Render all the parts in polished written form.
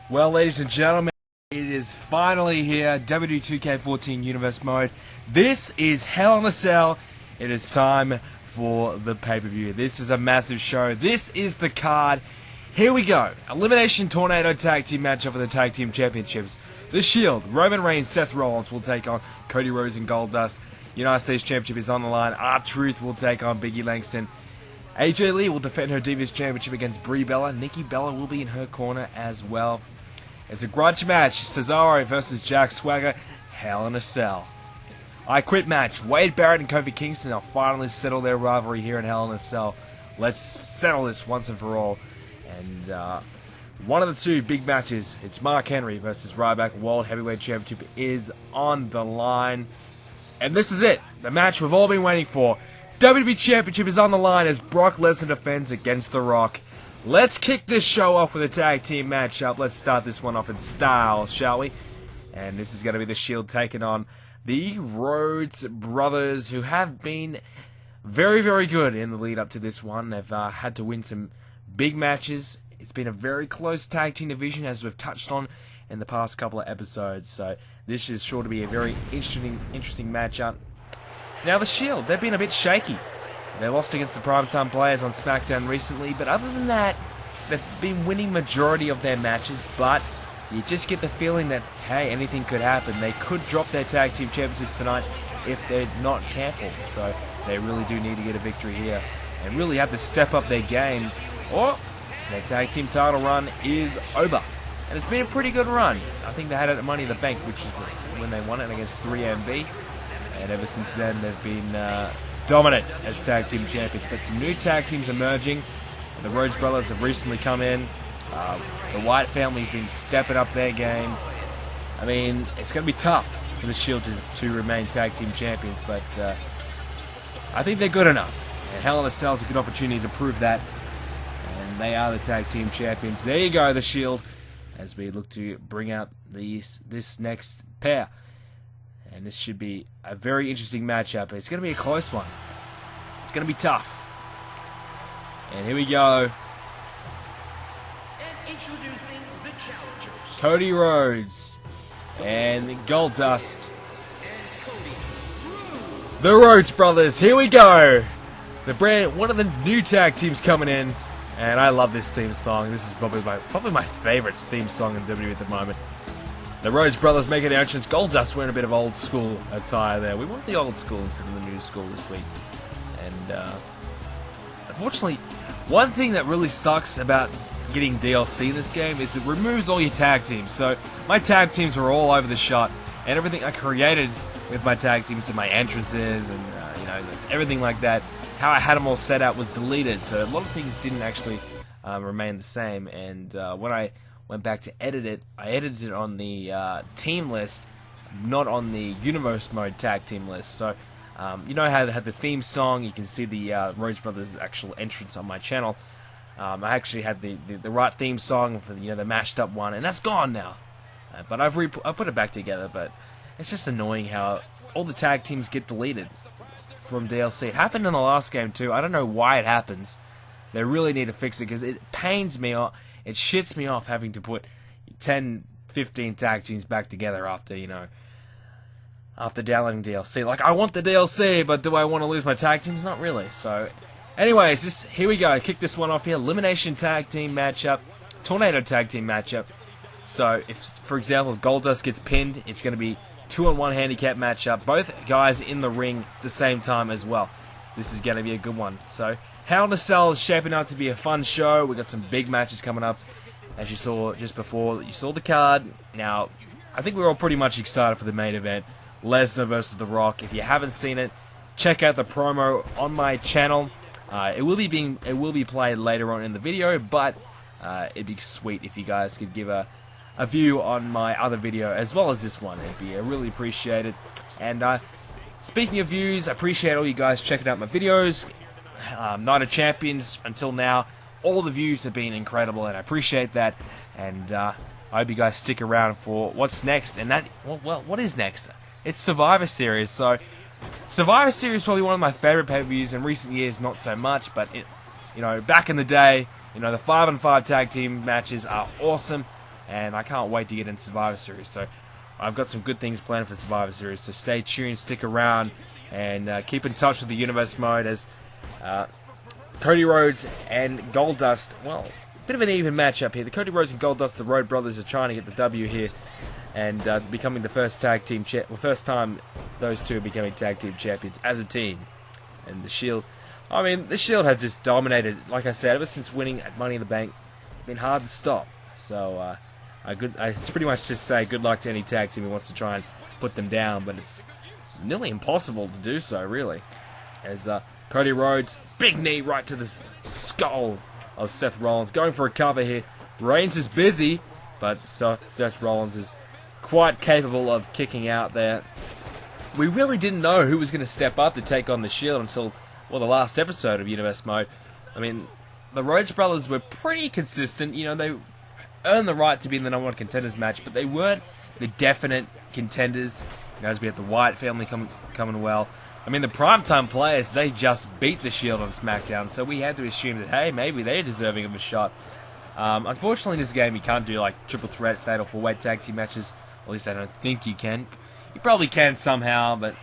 Well, ladies and gentlemen, it is finally here, WWE2k14 Universe Mode. This is Hell in a Cell. It is time for the pay-per-view. This is a massive show. This is the card. Here we go. Elimination Tornado Tag Team matchup for the Tag Team Championships. The Shield, Roman Reigns, Seth Rollins will take on Cody, Rhodes, and Goldust. United States Championship is on the line. R-Truth will take on Biggie Langston. AJ Lee will defend her Divas Championship against Brie Bella. Nikki Bella will be in her corner as well. It's a grudge match. Cesaro versus Jack Swagger. Hell in a Cell. I Quit match. Wade Barrett and Kofi Kingston will finally settle their rivalry here in Hell in a Cell. Let's settle this once and for all. And one of the two big matches, it's Mark Henry versus Ryback. World Heavyweight Championship is on the line. And this is it. The match we've all been waiting for. WWE Championship is on the line as Brock Lesnar defends against The Rock. Let's kick this show off with a tag team matchup. Let's start this one off in style, shall we? And this is going to be the Shield taking on the Rhodes brothers, who have been very, very good in the lead up to this one. They've had to win some big matches. It's been a very close tag team division, as we've touched on in the past couple of episodes. So this is sure to be a very interesting matchup. Now the Shield, they've been a bit shaky. They lost against the Primetime Players on SmackDown recently, but other than that, they've been winning majority of their matches, but you just get the feeling that, hey, anything could happen. They could drop their tag team championships tonight if they're not careful. So they really do need to get a victory here and really have to step up their game, or their tag team title run is over. And it's been a pretty good run. I think they had it at Money in the Bank, which is when they won it against 3MB. And ever since then, they've been dominant as tag team champions. But some new tag teams emerging. The Rhodes brothers have recently come in. The White family's been stepping up their game. I mean, it's going to be tough for the Shield to remain tag team champions, but I think they're good enough. And Hell in a Cell is a good opportunity to prove that. And they are the tag team champions. There you go, the Shield, as we look to bring out this next pair. And this should be a very interesting matchup. It's going to be a close one. It's going to be tough. And here we go. And introducing the challengers, Cody Rhodes and Goldust. The Rhodes brothers. Here we go. One of the new tag teams coming in. And I love this theme song. This is probably my favorite theme song in WWE at the moment. The Rhodes brothers making their entrance. Goldust wearing a bit of old school attire there. We want the old school instead of the new school this week. And unfortunately, one thing that really sucks about getting DLC in this game is it removes all your tag teams. So my tag teams were all over the shot, and everything I created with my tag teams and my entrances and everything like that, how I had them all set out was deleted. So a lot of things didn't actually remain the same. And when I went back to edit it, I edited it on the team list, not on the Universe Mode tag team list. So, you know how it had the theme song, you can see the Rhodes Brothers' actual entrance on my channel. I actually had the right theme song for the mashed up one, and that's gone now. But I put it back together, but it's just annoying how all the tag teams get deleted from DLC. It happened in the last game too. I don't know why it happens. They really need to fix it, because it pains me off. It shits me off having to put 10, 15 tag teams back together after downloading DLC. Like, I want the DLC, but do I want to lose my tag teams? Not really. So, anyways, here we go. Kick this one off here. Elimination tag team matchup. Tornado tag team matchup. So, if, for example, if Goldust gets pinned, it's going to be 2-on-1 handicap matchup. Both guys in the ring at the same time as well. This is going to be a good one. So, Hell in a Cell is shaping up to be a fun show. We've got some big matches coming up, as you saw just before. You saw the card. Now, I think we're all pretty much excited for the main event, Lesnar versus The Rock. If you haven't seen it, check out the promo on my channel. It will be played later on in the video, but it'd be sweet if you guys could give a view on my other video as well as this one. It'd be really appreciated. And speaking of views, I appreciate all you guys checking out my videos. Night of Champions until now, all the views have been incredible, and I appreciate that. And I hope you guys stick around for what's next. And what is next? It's Survivor Series. So Survivor Series is probably one of my favorite pay-per-views. In recent years, not so much, but back in the day, the 5-on-5 tag team matches are awesome. and I can't wait to get into Survivor Series. So I've got some good things planned for Survivor Series, so stay tuned, stick around, and keep in touch with the Universe Mode as Cody Rhodes and Goldust, well, bit of an even matchup here. The Cody Rhodes and Goldust, the Rhodes brothers, are trying to get the W here and becoming the first tag team first time those two are becoming tag team champions as a team. And the Shield, I mean, the Shield have just dominated, like I said, ever since winning at Money in the Bank. It's been hard to stop. So I pretty much just say good luck to any tag team who wants to try and put them down, but it's nearly impossible to do so, really. As Cody Rhodes, big knee right to the skull of Seth Rollins, going for a cover here. Reigns is busy, but Seth Rollins is quite capable of kicking out there. We really didn't know who was going to step up to take on the Shield until, well, the last episode of Universe Mode. I mean, the Rhodes brothers were pretty consistent. You know, they earned the right to be in the number one contenders match, but they weren't the definite contenders. You know, as we had the Wyatt family coming well. I mean, the primetime players, they just beat the Shield on SmackDown, so we had to assume that, hey, maybe they're deserving of a shot. Unfortunately, in this game, you can't do, like, triple threat, fatal four-way tag team matches. At least I don't think you can. You probably can somehow, but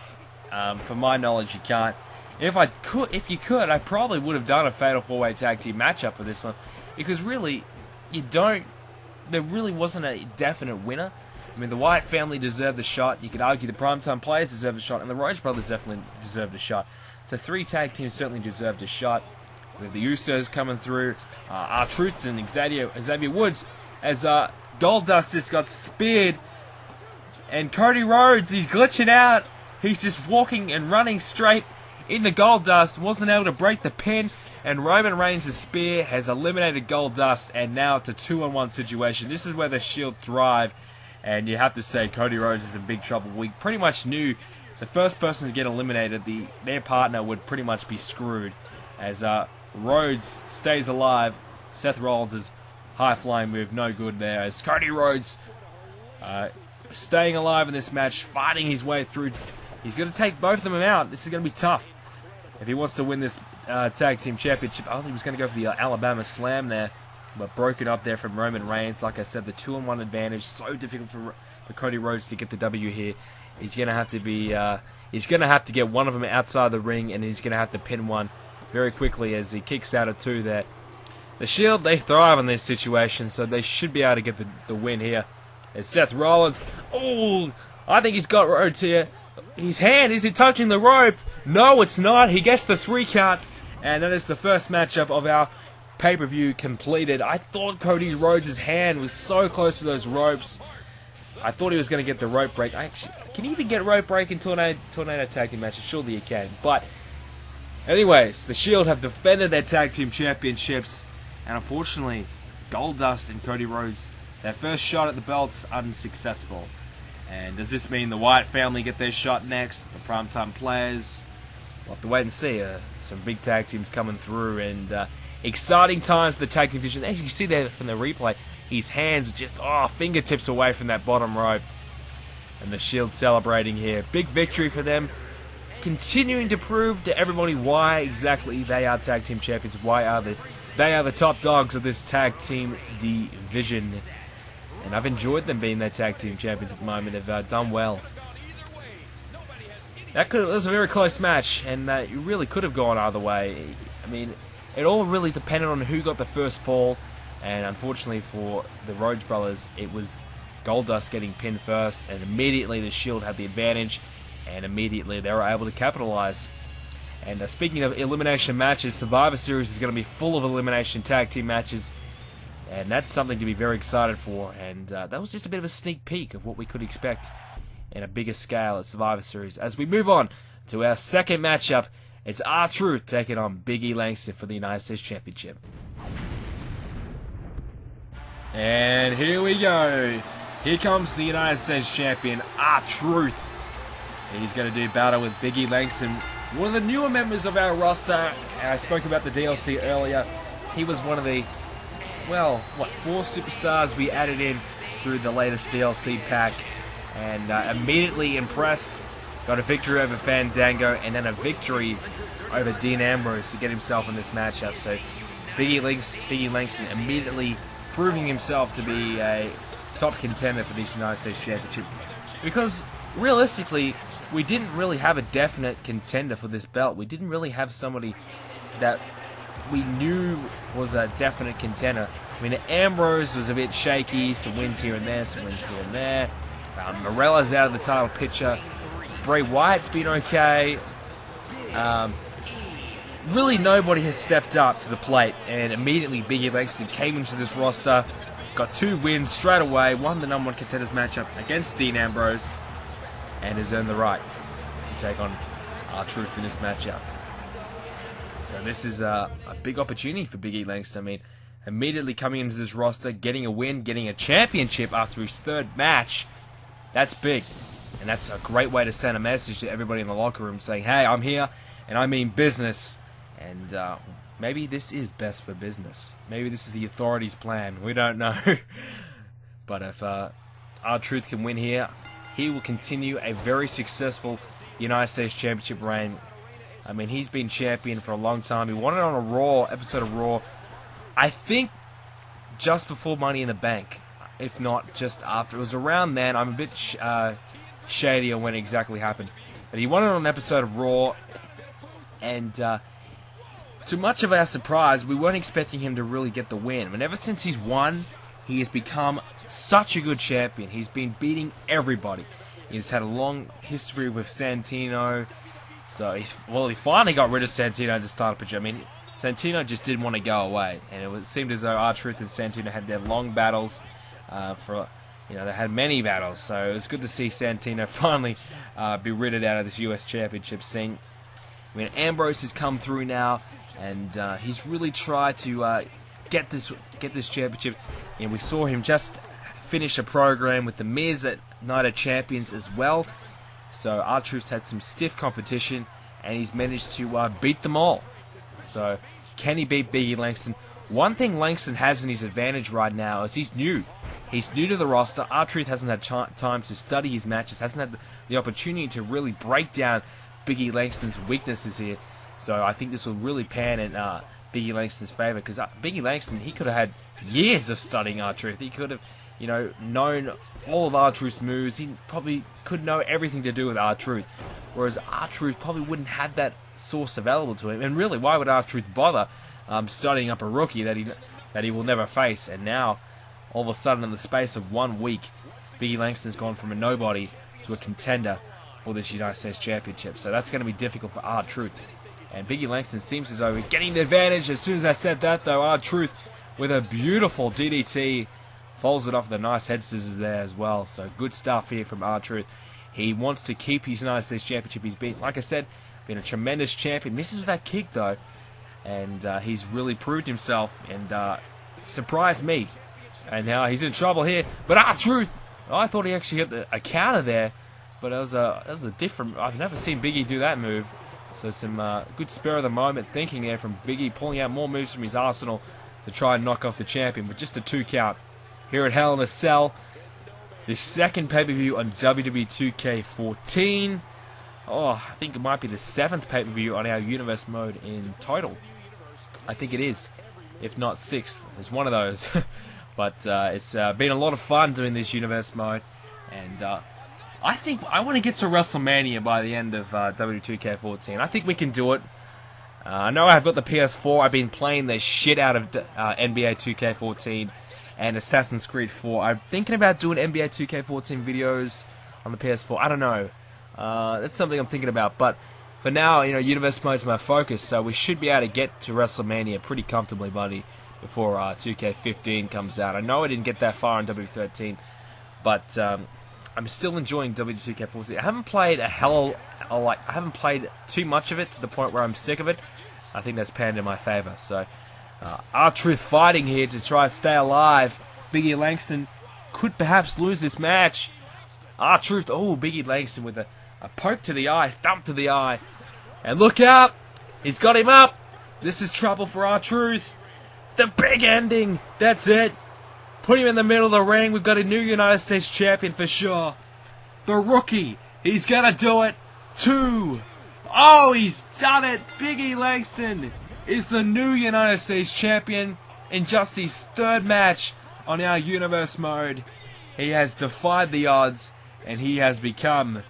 from my knowledge, you can't. If you could, I probably would have done a fatal four-way tag team matchup for this one, because really, there really wasn't a definite winner. I mean, the Wyatt family deserved a shot. You could argue the primetime players deserved a shot, and the Rhodes brothers definitely deserved a shot. So 3 tag teams certainly deserved a shot. With the Usos coming through, R-Truth and Xavier Woods, as Goldust just got speared, and Cody Rhodes, he's glitching out. He's just walking and running straight into Goldust, wasn't able to break the pin, and Roman Reigns' spear has eliminated Goldust, and now it's a 2-on-1 situation. This is where the Shield thrive. And you have to say, Cody Rhodes is in big trouble. We pretty much knew the first person to get eliminated, their partner would pretty much be screwed. As Rhodes stays alive, Seth Rollins' high-flying move, no good there. As Cody Rhodes staying alive in this match, fighting his way through. He's going to take both of them out. This is going to be tough if he wants to win this tag team championship. I thought he was going to go for the Alabama Slam there, but broke it up there from Roman Reigns. Like I said, the 2-on-1 advantage, so difficult for Cody Rhodes to get the W here. He's going to have to he's going to have to get one of them outside the ring, and he's going to have to pin one very quickly as he kicks out of 2 there. The Shield, they thrive in this situation, so they should be able to get the win here. As Seth Rollins, oh, I think he's got Rhodes here. His hand, is it touching the rope? No, it's not. He gets the 3 count, and that is the first matchup of our pay-per-view completed. I thought Cody Rhodes' hand was so close to those ropes. I thought he was going to get the rope break. Can you even get rope break in tornado tag team matches? Surely you can. But anyways, the Shield have defended their tag team championships, and unfortunately, Goldust and Cody Rhodes, their first shot at the belts, unsuccessful. And does this mean the Wyatt family get their shot next? The primetime players? We'll have to wait and see. Some big tag teams coming through, and exciting times for the tag team division. As you can see there from the replay, his hands are just fingertips away from that bottom rope. And the Shield celebrating here. Big victory for them. Continuing to prove to everybody why exactly they are tag team champions. Why they are the top dogs of this tag team division. And I've enjoyed them being their tag team champions at the moment. They've done well. That was a very close match, and it really could have gone either way. I mean, it all really depended on who got the first fall, and unfortunately for the Rhodes brothers, it was Goldust getting pinned first, and immediately the Shield had the advantage, and immediately they were able to capitalize. And speaking of elimination matches, Survivor Series is going to be full of elimination tag team matches, and that's something to be very excited for. And that was just a bit of a sneak peek of what we could expect in a bigger scale at Survivor Series. As we move on to our second matchup, it's R-Truth taking on Big E Langston for the United States Championship. And here we go. Here comes the United States Champion, R-Truth. He's going to do battle with Big E Langston, one of the newer members of our roster. And I spoke about the DLC earlier. He was one of the, 4 superstars we added in through the latest DLC pack. And immediately impressed. Got a victory over Fandango, and then a victory over Dean Ambrose to get himself in this matchup. So Big E Langston immediately proving himself to be a top contender for this United States Championship. Because, realistically, we didn't really have a definite contender for this belt. We didn't really have somebody that we knew was a definite contender. I mean, Ambrose was a bit shaky, some wins here and there, some wins here and there. Morella's out of the title picture. Bray Wyatt's been okay. Really, nobody has stepped up to the plate, and immediately Big E Langston came into this roster, got 2 wins straight away, won the #1 contenders matchup against Dean Ambrose, and has earned the right to take on R-Truth in this matchup. So this is a big opportunity for Big E Langston. I mean, immediately coming into this roster, getting a win, getting a championship after his 3rd match, that's big. And that's a great way to send a message to everybody in the locker room saying, hey, I'm here, and I mean business. And maybe this is best for business. Maybe this is the authorities' plan. We don't know. But if R-Truth can win here, he will continue a very successful United States Championship reign. I mean, he's been champion for a long time. He won it on a Raw, episode of Raw, I think just before Money in the Bank, if not just after. It was around then. I'm a bit shady on when it exactly happened. But he won it on an episode of Raw, and to much of our surprise, we weren't expecting him to really get the win. And ever since he's won, he has become such a good champion. He's been beating everybody. He's had a long history with Santino. So, he finally got rid of Santino to start a picture. I mean, Santino just didn't want to go away. And it seemed as though R-Truth and Santino had their long battles. They had many battles. So, it was good to see Santino finally be ridded out of this US Championship scene. I mean, Ambrose has come through now, and he's really tried to get this championship. And we saw him just finish a program with The Miz at Night of Champions as well. So R-Truth's had some stiff competition, and he's managed to beat them all. So can he beat Big E Langston? One thing Langston has in his advantage right now is he's new. He's new to the roster. R-Truth hasn't had time to study his matches, hasn't had the opportunity to really break down Big E Langston's weaknesses here. So I think this will really pan in Big E Langston's favor, because Big E Langston, he could have had years of studying R-Truth. He could have, known all of R-Truth's moves. He probably could know everything to do with R-Truth, whereas R-Truth probably wouldn't have that source available to him. And really, why would R-Truth bother studying up a rookie that he will never face? And now, all of a sudden, in the space of 1 week, Big E Langston's gone from a nobody to a contender for this United States Championship. So that's going to be difficult for R-Truth. And Big E Langston seems as though we're getting the advantage. As soon as I said that, though, R-Truth with a beautiful DDT folds it off with a nice head scissors there as well. So good stuff here from R-Truth. He wants to keep his United States Championship. He's been, like I said, been a tremendous champion. Misses with that kick, though. And he's really proved himself and surprised me. And now he's in trouble here. But R-Truth, I thought he actually hit a counter there. But that was a different... I've never seen Big E do that move. So some good spur of the moment thinking there from Big E, pulling out more moves from his arsenal to try and knock off the champion. But just a 2 count here at Hell in a Cell. The second pay-per-view on WWE2k14. Oh, I think it might be the 7th pay-per-view on our Universe Mode in total. I think it is. If not 6th. It's one of those. But it's been a lot of fun doing this Universe Mode. And I think I want to get to WrestleMania by the end of W2k14. I think we can do it. I know I've got the PS4. I've been playing the shit out of NBA 2k14 and Assassin's Creed 4. I'm thinking about doing NBA 2k14 videos on the PS4. I don't know. That's something I'm thinking about. But for now, Universe Mode's my focus, so we should be able to get to WrestleMania pretty comfortably, buddy, before 2k15 comes out. I know I didn't get that far in W13, but I'm still enjoying W2k14. I haven't played I haven't played too much of it to the point where I'm sick of it. I think that's panned in my favor. So, R-Truth fighting here to try and stay alive. Big E Langston could perhaps lose this match. R-Truth, Big E Langston with a poke to the eye, thump to the eye. And look out! He's got him up! This is trouble for R-Truth. The big ending! That's it! Put him in the middle of the ring. We've got a new United States champion for sure. The rookie. He's gonna do it. 2. Oh, he's done it. Big E Langston is the new United States champion in just his 3rd match on our Universe Mode. He has defied the odds, and he has become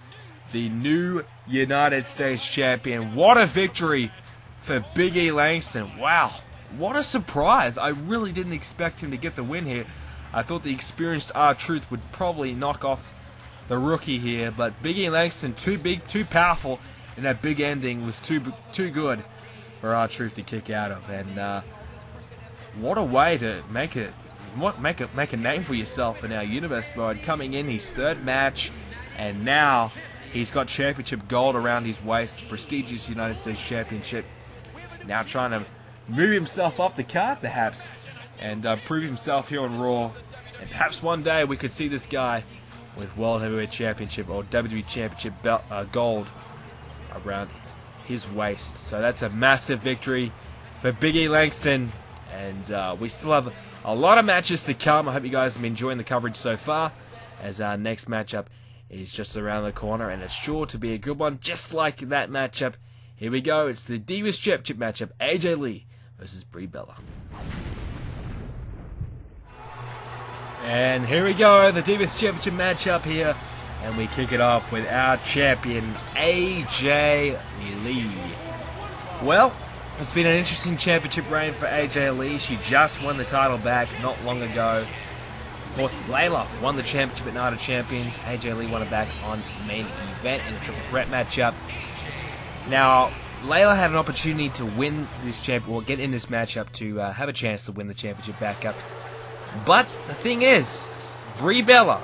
the new United States Champion. What a victory for Big E Langston. Wow, what a surprise. I really didn't expect him to get the win here. I thought the experienced R-Truth would probably knock off the rookie here, but Big E Langston, too big, too powerful, and that big ending was too good for R-Truth to kick out of. And what a way to make a name for yourself in our Universe Mode. Coming in his third match, and now he's got championship gold around his waist, the prestigious United States Championship. Now trying to move himself up the card, perhaps, and prove himself here on Raw. And perhaps one day we could see this guy with World Heavyweight Championship or WWE Championship belt, gold around his waist. So that's a massive victory for Big E Langston. And we still have a lot of matches to come. I hope you guys have been enjoying the coverage so far, as our next matchup is just around the corner, and it's sure to be a good one, just like that matchup. Here we go. It's the Divas Championship matchup, AJ Lee versus Brie Bella. And here we go, the Divas Championship matchup here, and we kick it off with our champion, AJ Lee. Well, it's been an interesting championship reign for AJ Lee. She just won the title back not long ago. Of course, Layla won the championship at Night of Champions. AJ Lee won it back on main event in a triple threat matchup. Now, Layla had an opportunity to win this championship, or get in this matchup to have a chance to win the championship back up. But the thing is, Brie Bella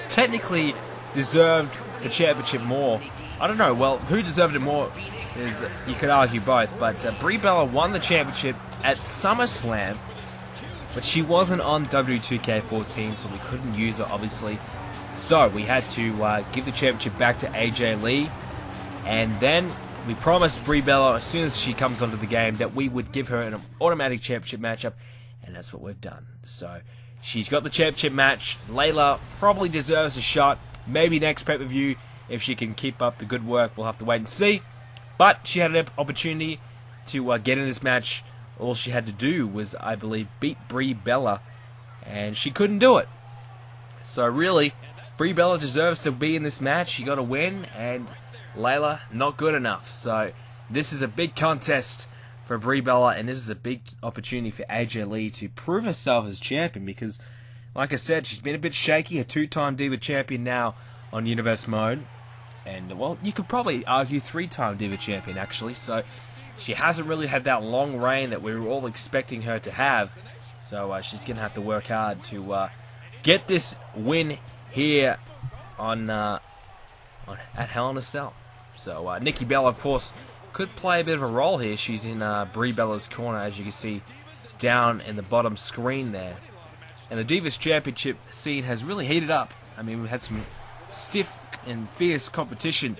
technically deserved the championship more. I don't know, well, who deserved it more is, you could argue both, but Brie Bella won the championship at SummerSlam, but she wasn't on WWE2k14, so we couldn't use her, obviously. So we had to give the championship back to AJ Lee, and then we promised Brie Bella, as soon as she comes onto the game, that we would give her an automatic championship matchup, and that's what we've done. So she's got the championship match. Layla probably deserves a shot. Maybe next pay-per-view, if she can keep up the good work, we'll have to wait and see. But she had an opportunity to get in this match. All she had to do was, I believe, beat Brie Bella, and she couldn't do it. So really, Brie Bella deserves to be in this match. She got a win, and Layla, not good enough. So this is a big contest for Brie Bella, and this is a big opportunity for AJ Lee to prove herself as champion, because, like I said, she's been a bit shaky, a two-time Diva champion now on Universe Mode, and, well, you could probably argue three-time Diva champion, actually, so she hasn't really had that long reign that we were all expecting her to have, so she's going to have to work hard to get this win here on at Hell in a Cell. So Nikki Bella, of course, could play a bit of a role here. She's in Brie Bella's corner, as you can see down in the bottom screen there. And the Divas Championship scene has really heated up. I mean, we've had some stiff and fierce competition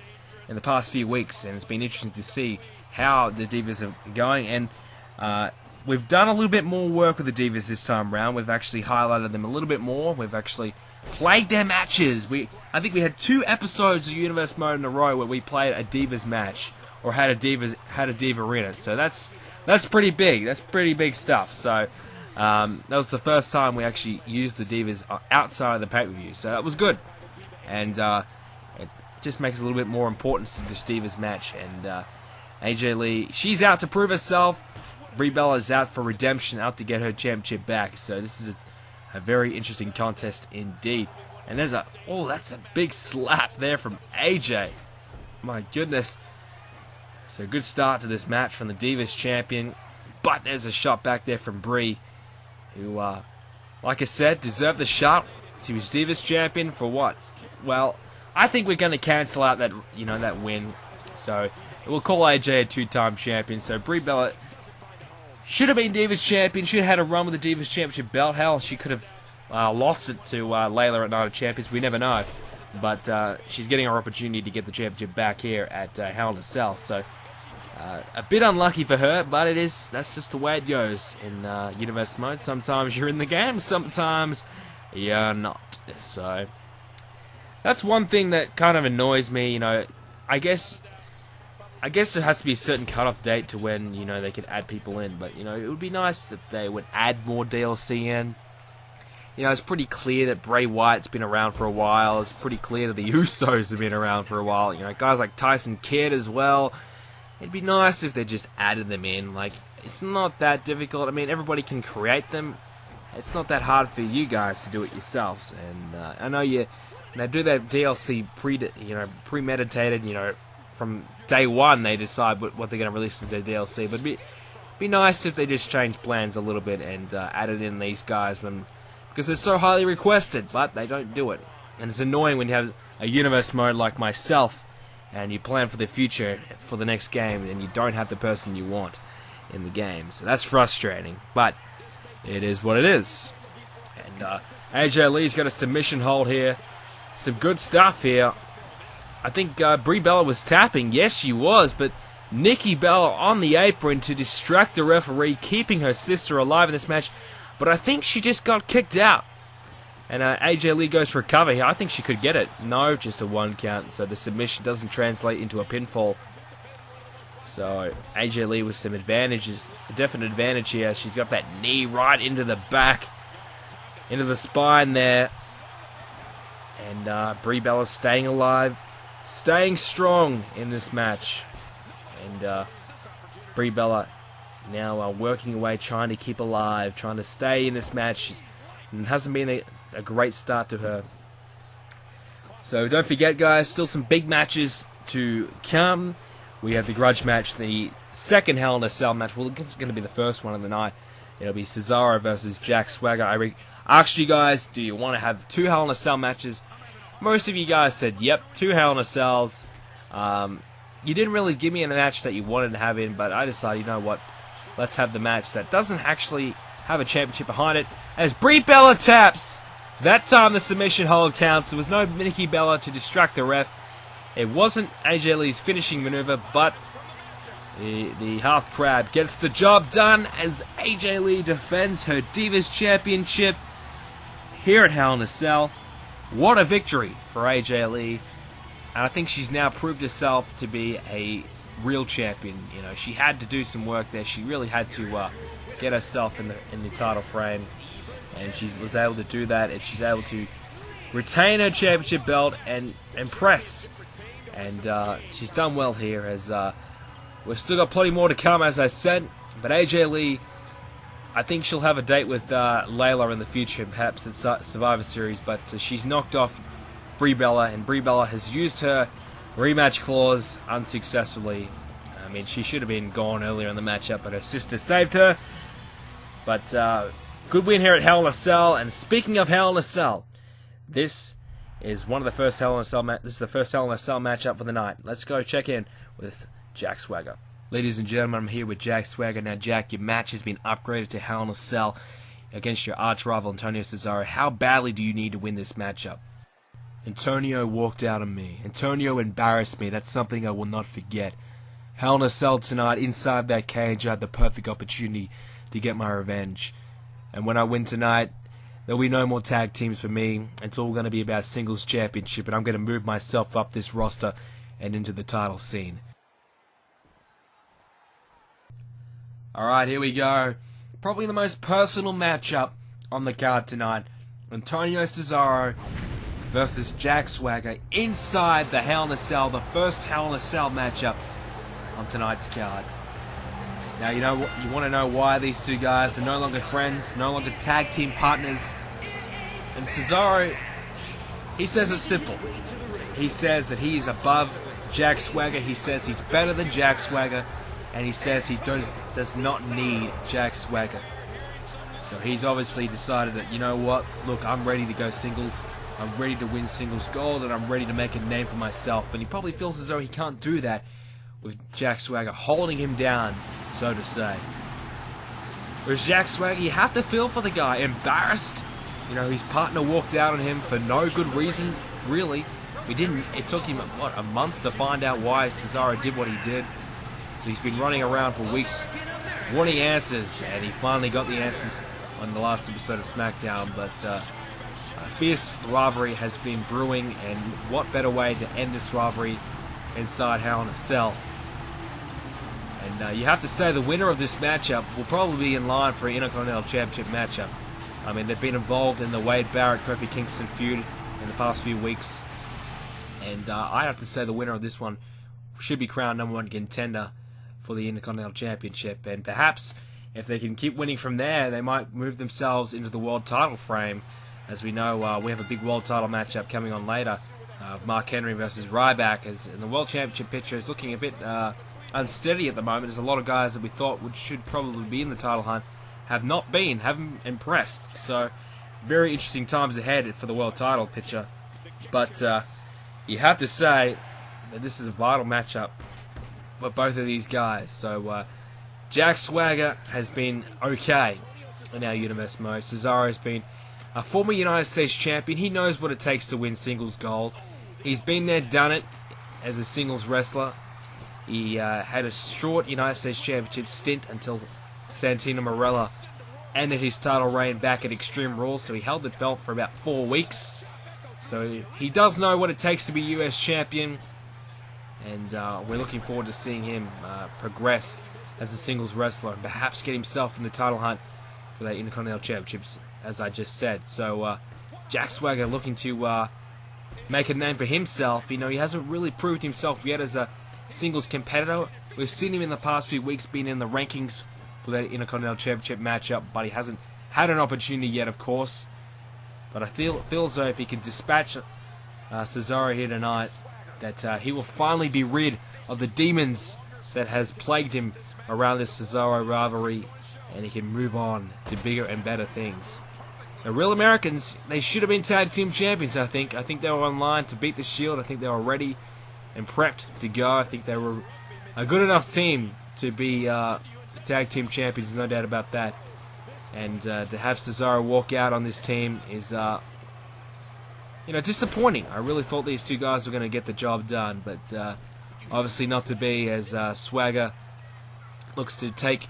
in the past few weeks, and it's been interesting to see how the Divas are going. And we've done a little bit more work with the Divas this time around. We've actually highlighted them a little bit more. We've actually played their matches. I think we had 2 episodes of Universe Mode in a row where we played a Divas match, or had a Diva in it. So that's pretty big. That's pretty big stuff. So that was the first time we actually used the Divas outside of the pay-per-view. So that was good. And it just makes a little bit more importance to this Divas match. And AJ Lee, she's out to prove herself. Brie Bella is out for redemption, out to get her championship back. So this is a very interesting contest indeed. And that's a big slap there from AJ. My goodness. So good start to this match from the Divas champion. But there's a shot back there from Brie, who, like I said, deserved the shot. She was Divas champion for what? Well, I think we're going to cancel out that win. So we'll call AJ a 2-time champion. So Brie Bella should have been Divas champion. Should have had a run with the Divas championship belt. Hell, she could have lost it to Layla at Night of Champions. We never know. But she's getting her opportunity to get the championship back here at Hell in a Cell. So a bit unlucky for her, but that's just the way it goes in Universe Mode. Sometimes you're in the game, sometimes you're not. So that's one thing that kind of annoys me. I guess there has to be a certain cutoff date to when they could add people in. But it would be nice that they would add more DLC in. You know, it's pretty clear that Bray Wyatt's been around for a while. It's pretty clear that the Usos have been around for a while. You know, guys like Tyson Kidd as well. It'd be nice if they just added them in. Like, it's not that difficult. I mean, everybody can create them. It's not that hard for you guys to do it yourselves. And I know they do that DLC premeditated. You know, from day one they decide what they're going to release as their DLC. But it'd be nice if they just changed plans a little bit and added in these guys because they're so highly requested, but they don't do it. And it's annoying when you have a universe mode like myself and you plan for the future for the next game and you don't have the person you want in the game. So that's frustrating, but it is what it is. And AJ Lee's got a submission hold here. Some good stuff here. I think Brie Bella was tapping. Yes, she was, but Nikki Bella on the apron to distract the referee, keeping her sister alive in this match. But I think she just got kicked out. And AJ Lee goes for a cover here. I think she could get it. No, just a 1 count. So the submission doesn't translate into a pinfall. So AJ Lee with some advantages. A definite advantage here. She's got that knee right into the back. Into the spine there. And Brie Bella staying alive. Staying strong in this match. And Brie Bella now working away, trying to keep alive. Trying to stay in this match. It hasn't been a great start to her. So don't forget, guys, still some big matches to come. We have the grudge match, the second Hell in a Cell match. Well, it's going to be the first one of the night. It'll be Cesaro versus Jack Swagger. I asked you guys, do you want to have 2 Hell in a Cell matches? Most of you guys said, yep, 2 Hell in a Cells. You didn't really give me a match that you wanted to have in, but I decided, you know what, let's have the match that doesn't actually have a championship behind it. As Brie Bella taps, that time the submission hold counts. There was no Nikki Bella to distract the ref. It wasn't AJ Lee's finishing maneuver, but the half crab gets the job done as AJ Lee defends her Divas Championship here at Hell in a Cell. What a victory for AJ Lee. And I think she's now proved herself to be a real champion. You know, she had to do some work there. She really had to get herself in the title frame, and she was able to do that, and she's able to retain her championship belt and impress. And she's done well here, as we've still got plenty more to come, as I said. But AJ Lee, I think she'll have a date with Layla in the future, perhaps at Survivor Series, but she's knocked off Brie Bella, and Brie Bella has used her rematch clause unsuccessfully. I mean, she should have been gone earlier in the matchup, but her sister saved her. But good win here at Hell in a Cell. And speaking of Hell in a Cell, this is one of the first Hell in a Cell. This is the first Hell in a Cell matchup for the night. Let's go check in with Jack Swagger. Ladies and gentlemen, I'm here with Jack Swagger. Now, Jack, your match has been upgraded to Hell in a Cell against your arch rival Antonio Cesaro. How badly do you need to win this matchup? Antonio walked out on me. Antonio embarrassed me. That's something I will not forget. Hell in a Cell tonight, inside that cage, I had the perfect opportunity to get my revenge. And when I win tonight, there'll be no more tag teams for me. It's all going to be about singles championship, and I'm going to move myself up this roster and into the title scene. Alright, here we go. Probably the most personal matchup on the card tonight. Antonio Cesaro versus Jack Swagger inside the Hell in a Cell, the first Hell in a Cell matchup on tonight's card. Now, you want to know why these two guys are no longer friends, no longer tag team partners. And Cesaro, he says it's simple. He says that he is above Jack Swagger. He says he's better than Jack Swagger. And he says he does not need Jack Swagger. So he's obviously decided that, you know what, look, I'm ready to go singles. I'm ready to win singles gold, and I'm ready to make a name for myself. And he probably feels as though he can't do that with Jack Swagger holding him down, so to say. Whereas Jack Swagger, you have to feel for the guy. Embarrassed. You know, his partner walked out on him for no good reason, really. It took him, a month to find out why Cesaro did what he did. So he's been running around for weeks wanting answers, and he finally got the answers on the last episode of SmackDown. But a fierce rivalry has been brewing, and what better way to end this rivalry inside Hell in a Cell? And you have to say the winner of this matchup will probably be in line for an Intercontinental Championship matchup. I mean, they've been involved in the Wade Barrett, Kofi Kingston feud in the past few weeks. And I have to say the winner of this one should be crowned #1 contender for the Intercontinental Championship. And perhaps if they can keep winning from there, they might move themselves into the world title frame. As we know, we have a big world title matchup coming on later. Mark Henry versus Ryback. And the world championship picture is looking a bit unsteady at the moment. There's a lot of guys that we thought should probably be in the title hunt haven't impressed. So, very interesting times ahead for the world title picture. But you have to say that this is a vital matchup for both of these guys. So, Jack Swagger has been okay in our Universe Mode. Cesaro has been a former United States champion. He knows what it takes to win singles gold. He's been there, done it as a singles wrestler. He had a short United States Championship stint until Santino Marella ended his title reign back at Extreme Rules, so he held the belt for about 4 weeks. So he does know what it takes to be US champion, and we're looking forward to seeing him progress as a singles wrestler and perhaps get himself in the title hunt for the Intercontinental Championships, as I just said. So Jack Swagger looking to make a name for himself. You know, he hasn't really proved himself yet as a singles competitor. We've seen him in the past few weeks being in the rankings for that Intercontinental Championship matchup, but he hasn't had an opportunity yet, of course. But I feel as though if he can dispatch Cesaro here tonight, that he will finally be rid of the demons that has plagued him around this Cesaro rivalry, and he can move on to bigger and better things. The Real Americans, they should have been tag team champions, I think. I think they were on line to beat the Shield. I think they were ready and prepped to go. I think they were a good enough team to be tag team champions, no doubt about that. And to have Cesaro walk out on this team is, disappointing. I really thought these two guys were going to get the job done, but obviously not to be, as Swagger looks to take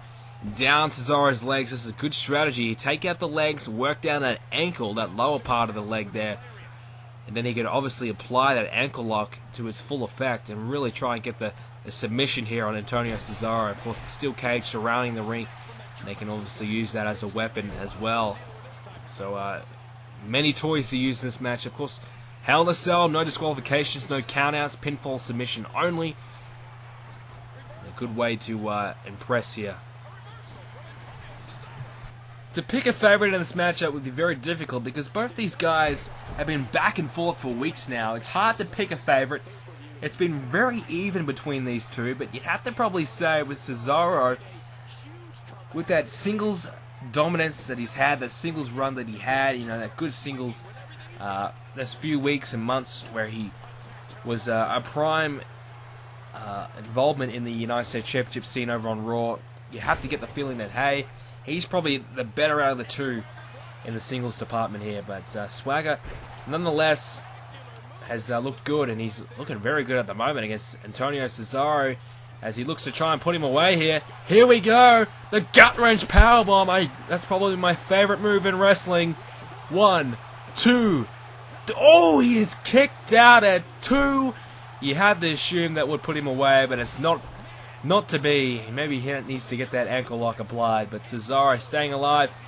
down Cesaro's legs. This is a good strategy. You take out the legs, work down that ankle, that lower part of the leg there, and then he can obviously apply that ankle lock to its full effect and really try and get the submission here on Antonio Cesaro. Of course, the steel cage surrounding the ring, they can obviously use that as a weapon as well. So, many toys to use in this match. Of course, Hell in a Cell, no disqualifications, no countouts, pinfall submission only. A good way to impress here. To pick a favorite in this matchup would be very difficult because both these guys have been back and forth for weeks now. It's hard to pick a favorite. It's been very even between these two, but you have to probably say with Cesaro, with that singles dominance that he's had, that singles run that he had, that good singles, this few weeks and months where he was a prime involvement in the United States Championship scene over on Raw, you have to get the feeling that, hey, he's probably the better out of the two in the singles department here. But Swagger, nonetheless, has looked good, and he's looking very good at the moment against Antonio Cesaro as he looks to try and put him away here. Here we go! The gut-wrench powerbomb. That's probably my favorite move in wrestling. 1, 2. Oh, he is kicked out at 2. You had to assume that would put him away, but it's not to be. Maybe he needs to get that ankle lock applied, but Cesaro staying alive.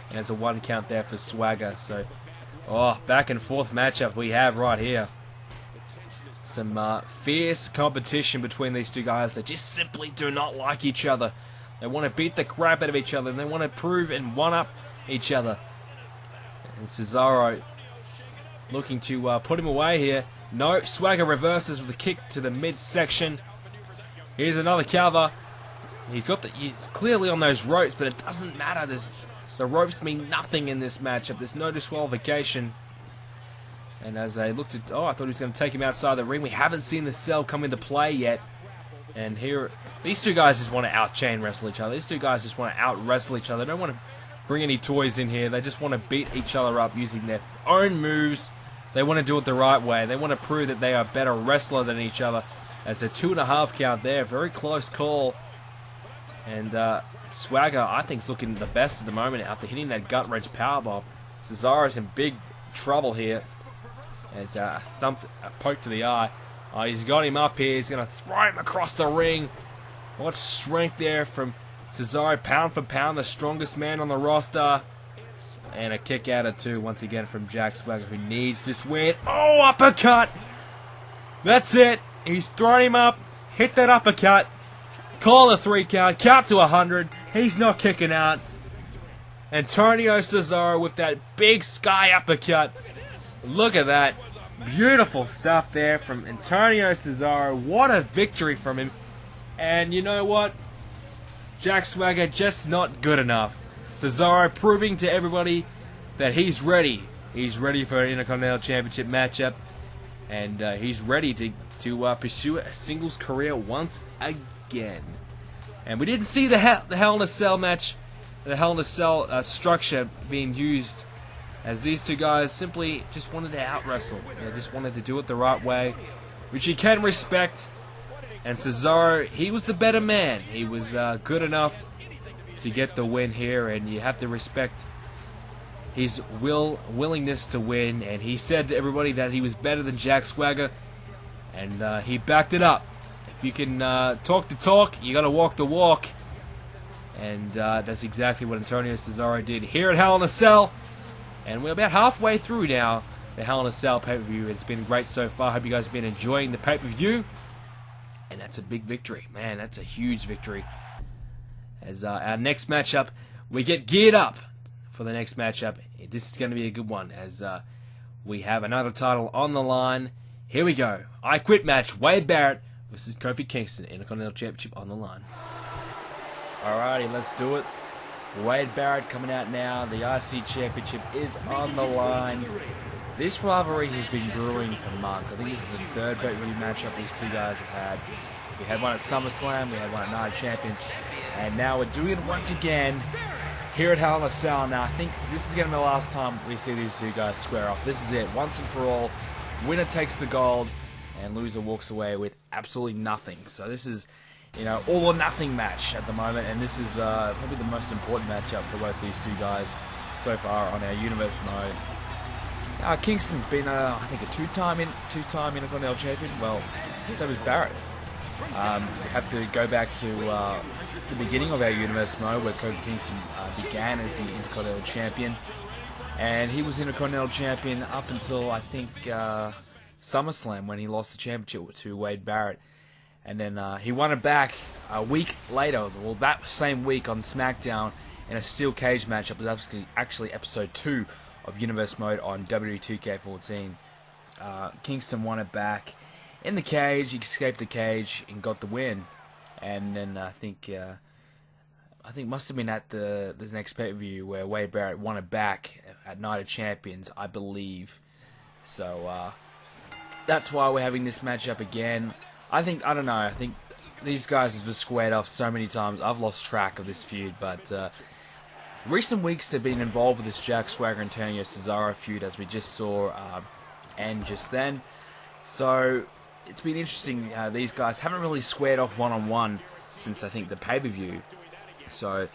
And there's a 1 count there for Swagger. So, back and forth matchup we have right here. Some fierce competition between these two guys that just simply do not like each other. They want to beat the crap out of each other, and they want to prove and one-up each other. And Cesaro looking to put him away here. No, Swagger reverses with a kick to the midsection. Here's another cover. He's clearly on those ropes, but it doesn't matter. The ropes mean nothing in this matchup. There's no disqualification. And as I looked at... I thought he was going to take him outside the ring. We haven't seen the Cell come into play yet. And here... These two guys just want to out-chain wrestle each other. These two guys just want to out-wrestle each other. They don't want to bring any toys in here. They just want to beat each other up using their own moves. They want to do it the right way. They want to prove that they are a better wrestler than each other. That's a 2.5 count there. Very close call. And Swagger, I think, is looking the best at the moment after hitting that gut-wrench powerbomb. Cesaro's in big trouble here. As a poke to the eye. He's got him up here. He's going to throw him across the ring. What strength there from Cesaro, pound for pound, the strongest man on the roster. And a kick out of 2 once again from Jack Swagger, who needs this win. Oh, uppercut! That's it. He's thrown him up. Hit that uppercut. Call a 3 count. Count to 100. He's not kicking out. Antonio Cesaro with that big sky uppercut. Look at that. Beautiful stuff there from Antonio Cesaro. What a victory from him. And you know what? Jack Swagger just not good enough. Cesaro proving to everybody that he's ready. He's ready for an Intercontinental Championship matchup. And he's ready to pursue a singles career once again. And we didn't see the Hell in a Cell match, the Hell in a Cell structure being used, as these two guys simply just wanted to out-wrestle. They just wanted to do it the right way, which you can respect. And Cesaro, he was the better man. He was good enough to get the win here, and you have to respect his willingness to win. And he said to everybody that he was better than Jack Swagger, and he backed it up. If you can talk the talk, you got to walk the walk, and that's exactly what Antonio Cesaro did here at Hell in a Cell. And we're about halfway through now the Hell in a Cell pay-per-view. It's been great so far. Hope you guys have been enjoying the pay-per-view. And that's a big victory. Man, that's a huge victory. As our next matchup, we get geared up for the next matchup. This is going to be a good one, as we have another title on the line. Here we go. I Quit match. Wade Barrett versus Kofi Kingston. Intercontinental Championship on the line. Alrighty, let's do it. Wade Barrett coming out now. The IC Championship is on the line. This rivalry has been brewing for months. I think this is the third pay-per-view matchup these two guys have had. We had one at SummerSlam, we had one at Night of Champions, and now we're doing it once again here at Hell in a Cell. Now, I think this is going to be the last time we see these two guys square off. This is it, once and for all. Winner takes the gold, and loser walks away with absolutely nothing. So this is, you know, all or nothing match at the moment, and this is probably the most important matchup for both these two guys so far on our Universe Mode. Kingston's been, I think, a two-time Intercontinental Champion. Well, so was Barrett. We have to go back to the beginning of our Universe Mode, where Cody Kingston began as the Intercontinental Champion. And he was Intercontinental Champion up until, I think, SummerSlam, when he lost the championship to Wade Barrett. And then he won it back a week later, well, that same week on SmackDown, in a steel cage matchup. It was actually episode 2 of Universe Mode on WWE2k14. Kingston won it back in the cage. He escaped the cage and got the win. And then I think must have been at this next pay-per-view where Wade Barrett won it back at Night of Champions, I believe. So that's why we're having this matchup again. I don't know. I think these guys have just squared off so many times. I've lost track of this feud, but recent weeks they've been involved with this Jack Swagger and Antonio Cesaro feud, as we just saw end just then. So it's been interesting. These guys haven't really squared off one-on-one since, I think, the pay-per-view. So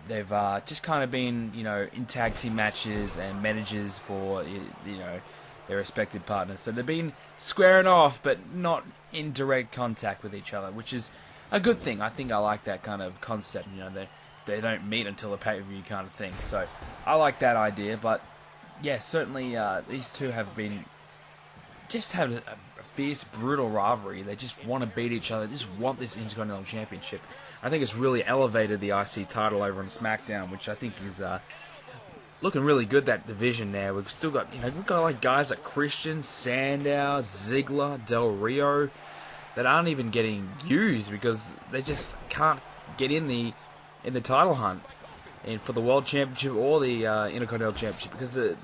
they've just kind of been, you know, in tag team matches and managers for, you know, their respective partners. So they've been squaring off, but not in direct contact with each other, which is a good thing. I think I like that kind of concept. You know, they don't meet until the pay-per-view kind of thing. So I like that idea. But yeah, certainly these two have been just have a fierce, brutal rivalry. They just want to beat each other. They just want this Intercontinental Championship. I think it's really elevated the IC title over on SmackDown, which I think is looking really good, that division there. We've still got, you know, we've got like guys like Christian, Sandow, Ziggler, Del Rio that aren't even getting used because they just can't get in the title hunt and for the World Championship or the Intercontinental Championship, because the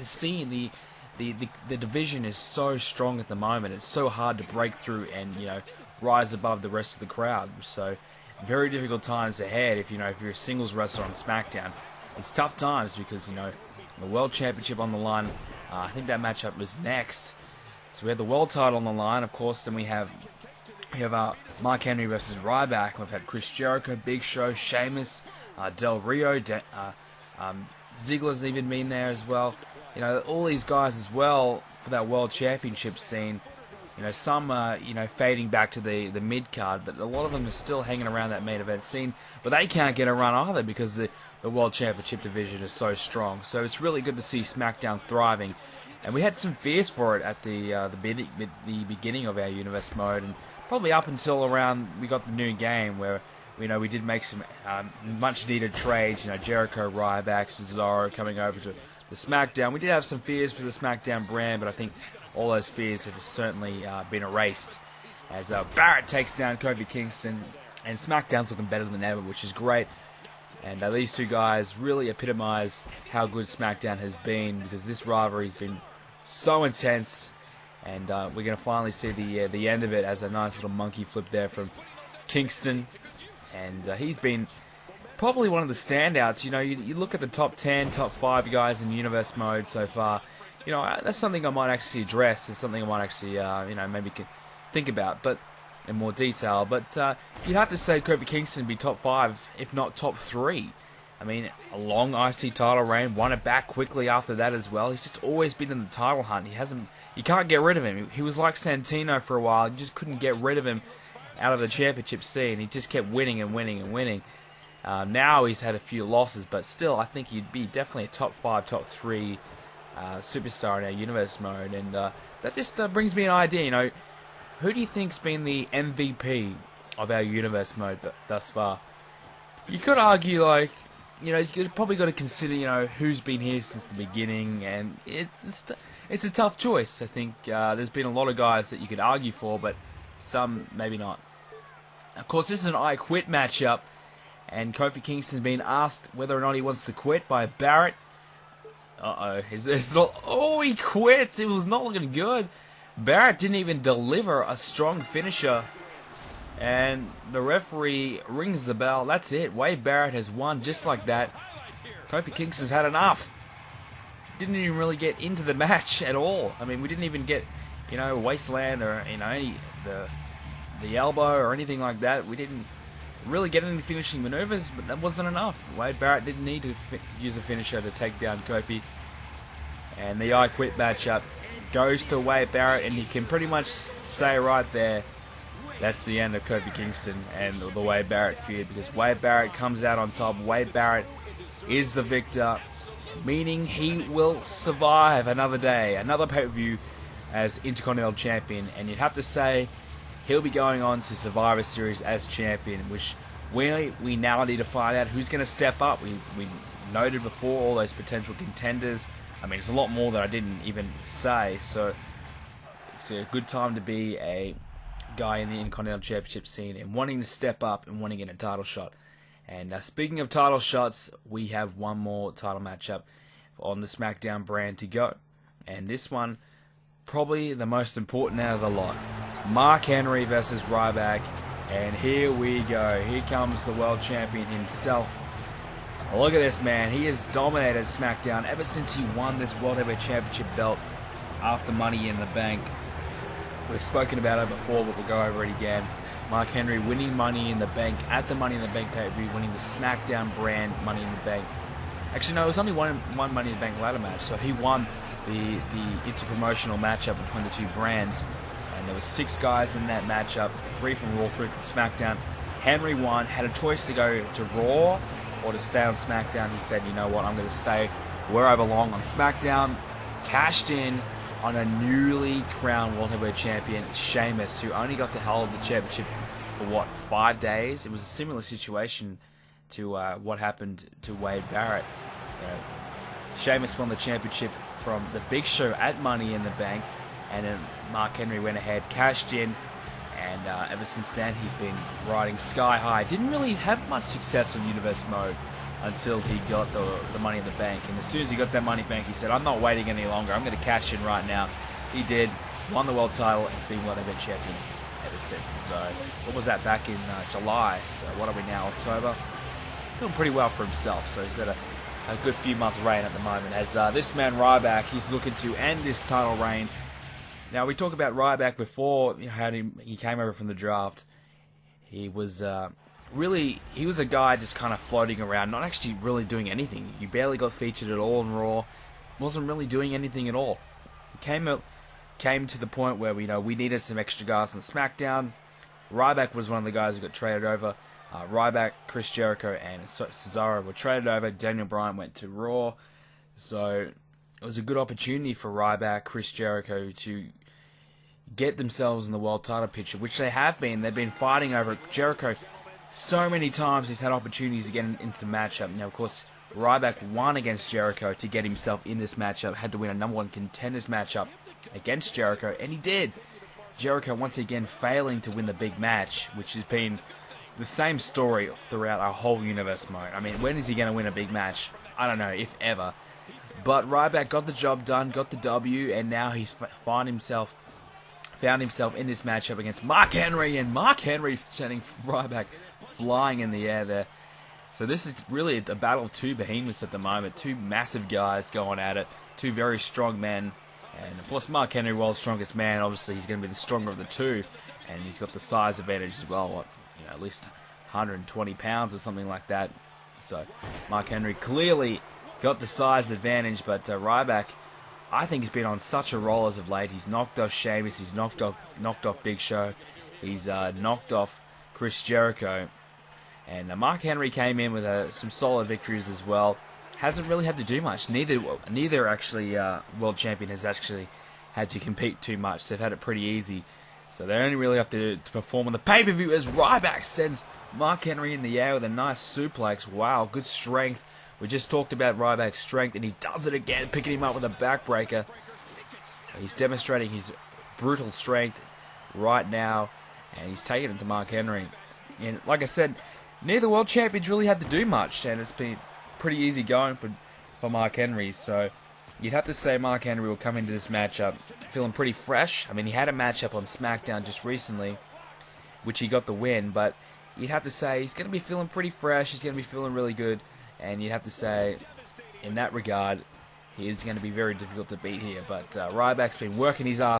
scene, the division is so strong at the moment. It's so hard to break through and, you know, rise above the rest of the crowd. So very difficult times ahead if you're a singles wrestler on SmackDown. It's tough times because, you know, the World Championship on the line. I think that matchup was next. So we have the World title on the line, of course. Then we have Mark Henry versus Ryback. We've had Chris Jericho, Big Show, Sheamus, Del Rio, Ziggler's even been there as well. You know, all these guys as well for that World Championship scene. some fading back to the mid card, but a lot of them are still hanging around that main event scene. But they can't get a run either because the World Championship division is so strong. So it's really good to see SmackDown thriving, and we had some fears for it at the beginning of our Universe Mode, and probably up until around we got the new game where we did make some much needed trades. Jericho, Ryback, Cesaro coming over to the SmackDown. We did have some fears for the SmackDown brand, but I think all those fears have certainly been erased as Barrett takes down Kofi Kingston, and SmackDown's looking better than ever, which is great. And these two guys really epitomise how good SmackDown has been, because this rivalry has been so intense, and we're going to finally see the end of it as a nice little monkey flip there from Kingston. And he's been probably one of the standouts. You look at the top 10, top 5 guys in Universe Mode so far. That's something I might actually address. It's something I might actually, maybe think about, but in more detail. But you'd have to say Kofi Kingston would be top 5, if not top 3. I mean, a long IC title reign, won it back quickly after that as well. He's just always been in the title hunt. You can't get rid of him. He was like Santino for a while. You just couldn't get rid of him out of the championship scene. He just kept winning and winning and winning. Now he's had a few losses, but still, I think he'd be definitely a top 5, top 3 superstar in our Universe Mode. And that just brings me an idea. Who do you think's been the MVP of our Universe Mode thus far? You could argue, you've probably got to consider, who's been here since the beginning, and it's a tough choice. I think there's been a lot of guys that you could argue for, but some maybe not. Of course, this is an I Quit matchup, and Kofi Kingston's been asked whether or not he wants to quit by Barrett. He quits. It was not looking good. Barrett didn't even deliver a strong finisher, and the referee rings the bell. That's it. Wade Barrett has won just like that. Kofi Kingston's had enough. Didn't even really get into the match at all. I mean, we didn't even get, wasteland or any the elbow or anything like that. We didn't really get any finishing maneuvers, but that wasn't enough. Wade Barrett didn't need to use a finisher to take down Kofi. And the I Quit matchup goes to Wade Barrett, and you can pretty much say right there, that's the end of Kofi Kingston and the Wade Barrett feud, because Wade Barrett comes out on top. Wade Barrett is the victor, meaning he will survive another day, another pay-per-view as Intercontinental Champion, and you'd have to say he'll be going on to Survivor Series as champion, which we now need to find out who's going to step up. We noted before all those potential contenders. I mean, it's a lot more that I didn't even say, so it's a good time to be a guy in the Intercontinental Championship scene and wanting to step up and wanting to get a title shot. And speaking of title shots, we have one more title matchup on the SmackDown brand to go. And this one, probably the most important out of the lot. Mark Henry versus Ryback. And here we go. Here comes the world champion himself. Look at this man. He has dominated SmackDown ever since he won this World Heavyweight Championship belt after Money in the Bank. We've spoken about it before, but we'll go over it again. Mark Henry winning Money in the Bank at the Money in the Bank pay-per-view, winning the SmackDown brand Money in the Bank. Actually, no, it was only one Money in the Bank ladder match, so he won the interpromotional matchup between the two brands. And there were 6 guys in that matchup, 3 from Raw, 3 from SmackDown. Henry won, had a choice to go to Raw or to stay on SmackDown. He said, you know what, I'm going to stay where I belong on SmackDown. Cashed in on a newly crowned World Heavyweight Champion, Sheamus, who only got to hold the championship for, 5 days? It was a similar situation to what happened to Wade Barrett. Sheamus won the championship from the Big Show at Money in the Bank, and then Mark Henry went ahead, cashed in, and ever since then he's been riding sky high. Didn't really have much success on Universe Mode until he got the Money in the Bank. And as soon as he got that Money in the Bank, he said, I'm not waiting any longer. I'm going to cash in right now. He did. Won the world title. He's been World Heavyweight Champion ever since. So, what was that, back in July? So, what are we now, October? Doing pretty well for himself. So, he's had a good few month reign at the moment. As this man, Ryback, he's looking to end this title reign. Now, we talked about Ryback before, how he came over from the draft. He was he was a guy just kind of floating around, not actually really doing anything. He barely got featured at all in Raw. Wasn't really doing anything at all. He came out came to the point where we needed some extra guys on SmackDown. Ryback was one of the guys who got traded over. Ryback, Chris Jericho, and Cesaro were traded over. Daniel Bryan went to Raw. So it was a good opportunity for Ryback, Chris Jericho to get themselves in the world title picture, which they have been. They've been fighting over Jericho so many times. He's had opportunities to get into the matchup. Now, of course, Ryback won against Jericho to get himself in this matchup. Had to win a number one contenders matchup against Jericho, and he did. Jericho once again failing to win the big match, which has been the same story throughout our whole universe mode. I mean, when is he going to win a big match? I don't know, if ever. But Ryback got the job done, got the W, and now he's found himself in this matchup against Mark Henry, and Mark Henry sending Ryback flying in the air there. So this is really a battle of two behemoths at the moment, two massive guys going at it, two very strong men. And of course, Mark Henry, world's strongest man, obviously he's going to be the stronger of the two, and he's got the size advantage as well. At least 120 pounds or something like that. So Mark Henry clearly got the size advantage, but Ryback, I think, has been on such a roll as of late. He's knocked off Sheamus, he's knocked off Big Show, he's knocked off Chris Jericho, and Mark Henry came in with some solid victories as well. Hasn't really had to do much. Neither actually world champion has actually had to compete too much. They've had it pretty easy. So they only really have to perform on the pay-per-view as Ryback sends Mark Henry in the air with a nice suplex. Wow, good strength. We just talked about Ryback's strength, and he does it again, picking him up with a backbreaker. He's demonstrating his brutal strength right now, and he's taking it to Mark Henry. And like I said, neither world champions really had to do much, and it's been pretty easy going for Mark Henry. So you'd have to say Mark Henry will come into this matchup feeling pretty fresh. I mean, he had a matchup on SmackDown just recently, which he got the win, but you'd have to say he's going to be feeling pretty fresh. He's going to be feeling really good, and you'd have to say, in that regard, he is going to be very difficult to beat here. But Ryback's been working his ass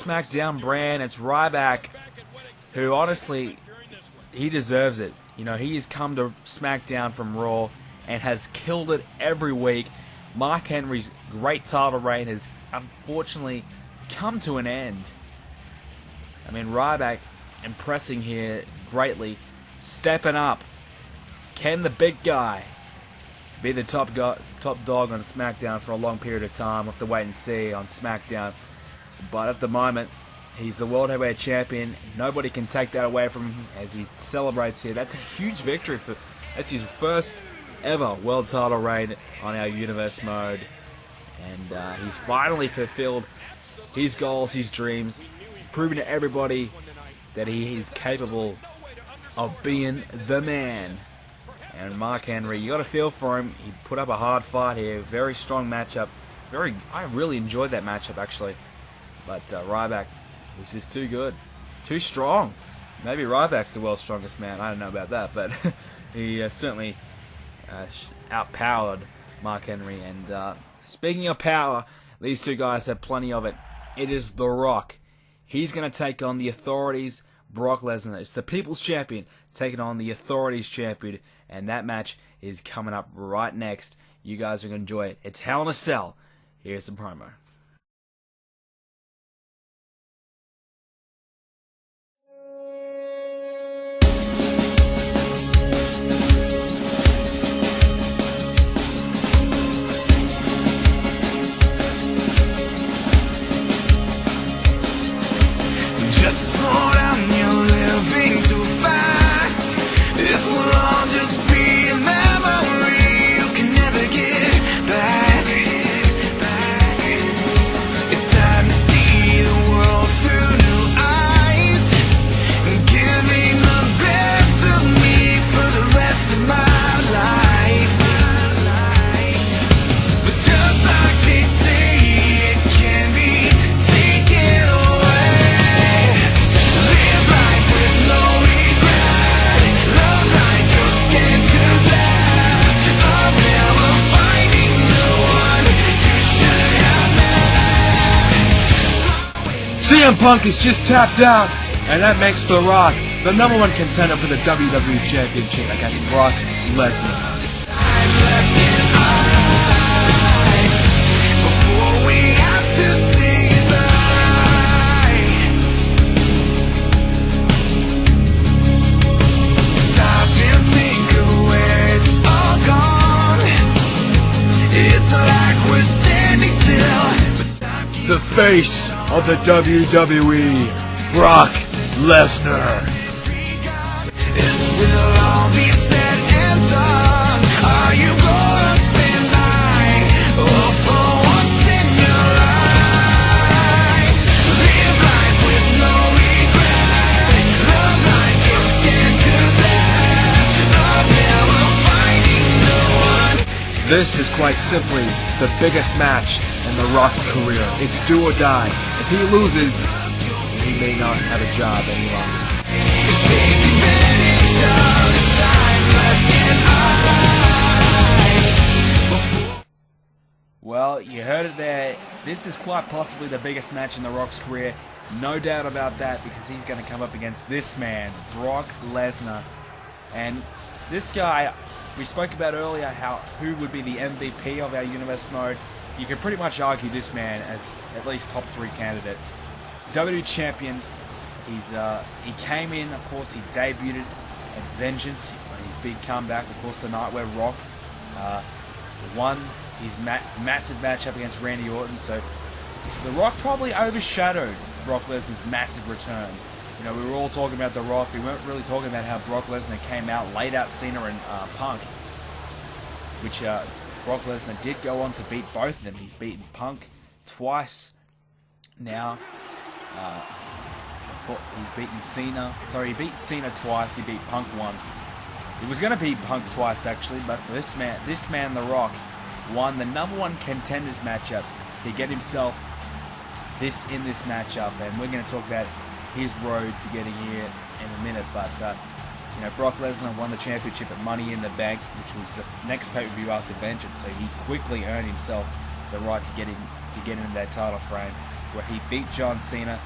SmackDown brand. It's Ryback, who honestly, he deserves it. You know, he has come to SmackDown from Raw and has killed it every week. Mark Henry's great title reign has unfortunately come to an end. I mean, Ryback impressing here greatly, stepping up. Can the big guy be the top dog on SmackDown for a long period of time? We'll have to wait and see on SmackDown. But at the moment, he's the World Heavyweight Champion. Nobody can take that away from him as he celebrates here. That's a huge victory. That's his first ever world title reign on our Universe Mode. And he's finally fulfilled his goals, his dreams, proving to everybody that he is capable of being the man. And Mark Henry, you got to feel for him. He put up a hard fight here. Very strong matchup. I really enjoyed that matchup, actually. But Ryback was just too good. Too strong. Maybe Ryback's the world's strongest man. I don't know about that. But he certainly outpowered Mark Henry. And speaking of power, these two guys have plenty of it. It is The Rock. He's going to take on the Authorities, Brock Lesnar. It's the People's Champion taking on the Authorities Champion. And that match is coming up right next. You guys are going to enjoy it. It's Hell in a Cell. Here's the promo. Just slow down, you're living too fast. This will all just be a memory you can never get back. It's time to see the world through new eyes, giving the best of me for the rest of my life. But just like they say, it can be taken away. Live life with no regret. Love like you're scared to death of never finding the one you should have met. CM Punk is just tapped out, and that makes The Rock the #1 contender for the WWE Championship against Brock Lesnar. Time left in our lives before we have to say goodbye. Stop and think of where it's all gone. It's like we're standing still, but time keeps The face of the WWE, Brock Lesnar. This will all be said and done. Are you gonna stand by? Oh, for once in your life, live life with no regret. Love like you're scared to death of never finding the one. This is quite simply the biggest match in The Rock's career. It's do or die. If he loses, he may not have a job any longer. Take advantage of the time left in our lives. Well, you heard it there. This is quite possibly the biggest match in The Rock's career. No doubt about that, because he's going to come up against this man, Brock Lesnar. And this guy, we spoke about earlier who would be the MVP of our Universe Mode. You can pretty much argue this man as at least top 3 candidate. WWE Champion. He came in, of course, he debuted at Vengeance, his big comeback, of course, the night where Rock won his massive matchup against Randy Orton. So The Rock probably overshadowed Brock Lesnar's massive return. You know, we were all talking about The Rock. We weren't really talking about how Brock Lesnar came out, laid out Cena and Punk, which Brock Lesnar did go on to beat both of them. He's beaten Punk twice now. He's beaten Cena. Sorry, he beat Cena twice. He beat Punk once. He was going to beat Punk twice, actually, but this man, The Rock, won the #1 contenders matchup to get himself in this matchup, and we're going to talk about his road to getting here in a minute. But you know, Brock Lesnar won the championship at Money in the Bank, which was the next pay-per-view after Vengeance, so he quickly earned himself the right to get into that title frame. where he beat John Cena,